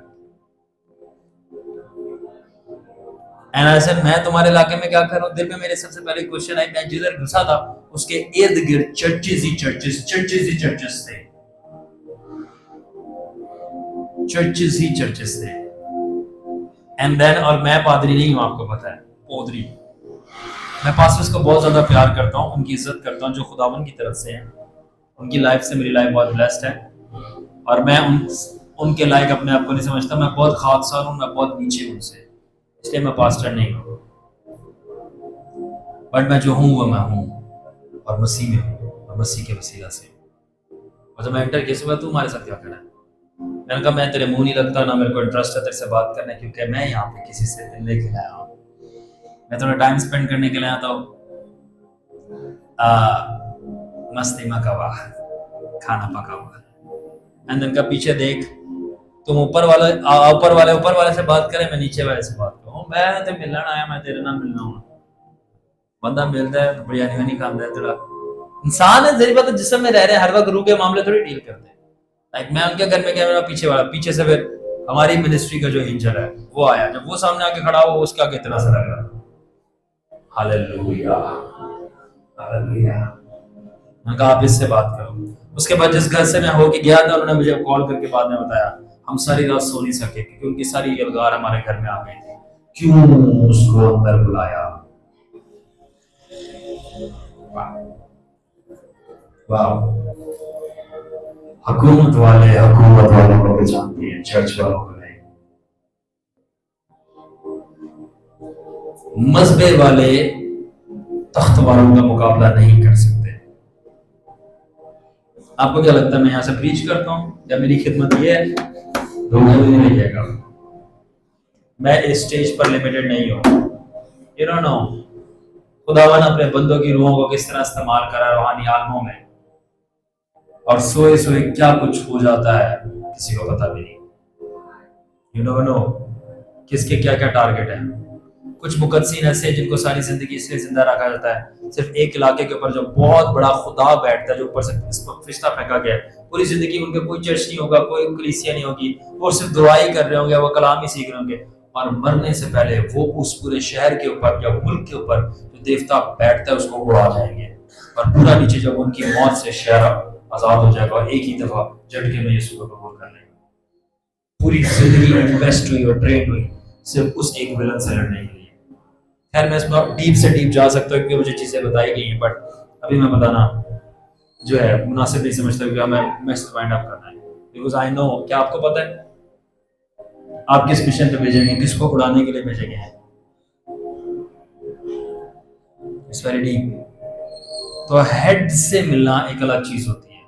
एंड आई सेड, मैं तुम्हारे इलाके में क्या कर रहा हूँ? दिल में मेरे सबसे पहले क्वेश्चन आई, मैं जिधर घुसा था उसके इर्द गिर्द चर्चेज ही चर्चेज थे, चर्चेज ही चर्चेज थे। एंड देन, और मैं पादरी नहीं हूँ, आपको पता है, पौधरी। मैं पास्टर्स को बहुत ज्यादा प्यार करता हूँ, उनकी इज्जत करता हूँ, जो खुदावन की तरफ से है। उनकी लाइफ से मेरी लाइफ बहुत ब्लेस्ड है, और मैं उनके लायक अपने आप को नहीं समझता। मैं बहुत खाकसार हूँ, मैं बहुत नीचे हूँ उनसे, इसलिए मैं पास्टर नहीं हूँ। बट मैं जो हूँ वो मैं हूँ, और मसीह में हूँ, और मसीह के वसीला से। और जब मैं एंटर किया, सुबह तू हमारे साथ क्या कर रहा है? मैंने कहा, मैं तेरे मुंह नहीं लगता, ना मेरे को इंटरेस्ट है तेरे से बात करने, क्योंकि मैं यहाँ पे किसी से मिलने के लिए आया हूँ, मैं थोड़ा टाइम स्पेंड करने के लिए आता हूँ। मस्ती में कवा, खाना पका हुआ। एंड देन का पीछे देख, तुम ऊपर वाले से बात करे, मैं नीचे वाले से बात करूँ। मैं तो मिलना आया, मैं तेरे नाम मिलना हूँ। बंदा मिलता है बिरयानी नहीं खाता है, तेरा इंसान है, तेरी बात जिसम में रह रहे हैं, हर वक्त रूह के मामले थोड़ी डील करते हैं। लाइक मैं उनके घर में गया, मेरा पीछे से फिर हमारी मिनिस्ट्री का जो इंजर है वो आया, जब वो सामने आके खड़ा हुआ, उसका कितना सा लग रहा। Hallelujah, hallelujah. मैंने कहा आप इससे बात करो। उसके बाद जिस घर से मैं होके गया था उन्होंने मुझे कॉल करके बाद में बताया हम सारी रात सो नहीं सके क्योंकि उनकी सारी यलगार हमारे घर में आ गई थी। क्यों उसको अंदर बुलाया? वाह, हुकूमत वालों को पहचानती है, चर्च वालों को नहीं। मजहबे वाले तख्त वालों का मुकाबला नहीं कर सकते। आपको क्या लगता है मैं यहाँ से प्रीच करता हूँ या मेरी खिदमत ये है? धोखा भी नहीं लीजिएगा, मैं इस स्टेज पर लिमिटेड नहीं हूँ। यू डोंट नो खुदावन अपने बंदों की रूहों को किस तरह इस्तेमाल करा रूहानी आलमों में, और सोए सोए क्या कुछ हो जाता है किसी को पता भी नहीं। यू डोंट नो किसके क्या क्या टारगेट है। कुछ मुकद्दसीन ऐसे जिनको सारी जिंदगी इसलिए जिंदा रखा जाता है, सिर्फ एक इलाके के ऊपर जो बहुत बड़ा खुदा बैठता है जो ऊपर से फरिश्ता फेंका गया है, पूरी जिंदगी उनके कोई चर्च नहीं होगा, कोई कलीसिया नहीं होगी, वो सिर्फ दुआई कर रहे होंगे, वो कलाम ही सीख रहे होंगे, और मरने से पहले वो उस पूरे शहर के ऊपर या मुल्क के ऊपर जो देवता बैठता है उसको उड़ा जाएंगे, और पूरा नीचे जब उनकी मौत से शहर आजाद हो जाएगा और एक ही दफा झटके में यीशु को कबूल कर लेगा। पूरी जिंदगी इन्वेस्ट हुई और ट्रेन हुई सिर्फ उस एक विलन से लड़ने के लिए। खैर मैं इसमें डीप से डीप जा सकता हूँ क्योंकि मुझे चीजें बताई गई हैं, बट अभी मैं बताना जो है मुनासिब नहीं समझता क्योंकि हमें मैसेज फाइंड अप करना है, बिकॉज आई नो। क्या आपको पता है आप किस मिशन पे भेजे गए, किसको उड़ाने के लिए भेजे गए हैं? It's very deep. तो हेड से मिलना एक अलग चीज होती है,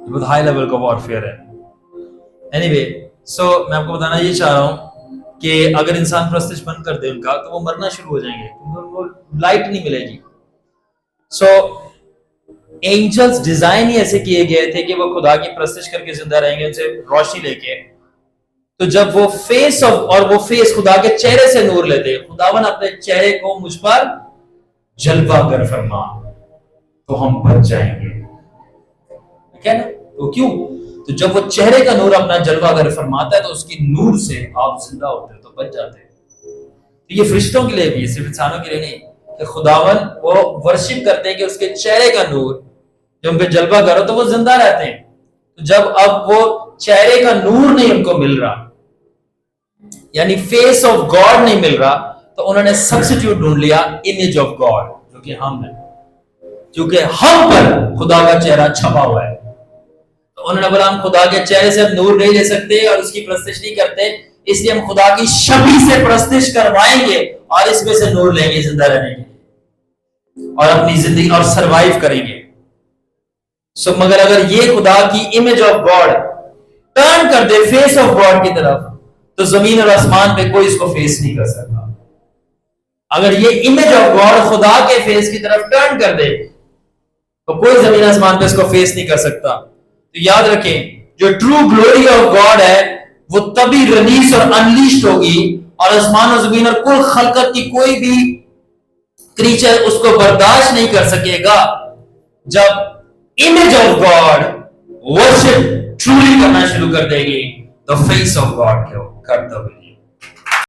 बहुत हाई लेवल का वॉरफेयर है। एनीवे सो मैं आपको बताना ये चाह रहा हूँ कि अगर इंसान प्रस्तिश बंद कर दे उनका तो वो मरना शुरू हो जाएंगे, उनको लाइट नहीं मिलेगी। सो एंजल्स डिजाइन ही ऐसे किए गए थे कि वो खुदा की प्रस्तिश करके जिंदा रहेंगे, उनसे रोशनी लेके। तो जब वो फेस और वो फेस खुदा के चेहरे से नूर लेते, खुदावन अपने चेहरे को मुझ पर जलवा कर फरमा तो हम बच जाएंगे, ठीक है ना? तो क्यों? तो जब वो चेहरे का नूर अपना जलवा कर फरमाता है तो उसकी नूर से आप जिंदा होते हो, तो बच जाते हैं। तो ये फरिश्तों के लिए भी, सिर्फ इंसानों के लिए नहीं, कि खुदावन वो वर्शिप करते हैं कि उसके चेहरे का नूर जब उन पे जलवा करो तो वो जिंदा रहते हैं। तो जब अब वो चेहरे का नूर नहीं उनको मिल रहा, यानी फेस ऑफ गॉड नहीं मिल रहा, तो उन्होंने सब्स्टिट्यूट ढूंढ लिया, इमेज ऑफ गॉड, जो कि हम हैं, क्योंकि हम पर खुदा का चेहरा छपा हुआ है। तो उन्होंने बोला हम खुदा के चेहरे से नूर नहीं ले सकते और उसकी प्रस्तिश नहीं करते, इसलिए हम खुदा की छवि से प्रस्तिश करवाएंगे और इसमें से नूर लेंगे जिंदा रहने के लिए और अपनी जिंदगी और सरवाइव करेंगे। सो मगर अगर ये खुदा की इमेज ऑफ गॉड टर्न कर दे फेस ऑफ गॉड की तरफ, तो जमीन और आसमान पे कोई इसको फेस नहीं कर सकता। अगर ये इमेज ऑफ गॉड खुदा के फेस की तरफ टर्न कर दे तो कोई जमीन आसमान पे इसको फेस नहीं कर सकता। तो याद रखें, जो ट्रू ग्लोरी ऑफ गॉड है वो तभी रिलीज और अनलीस्ट होगी, और आसमान और जमीन और कुल खलकत की कोई भी क्रीचर उसको बर्दाश्त नहीं कर सकेगा, जब image of God worship truly करना शुरू कर देगी, द फेस ऑफ गॉड के कर्तव्य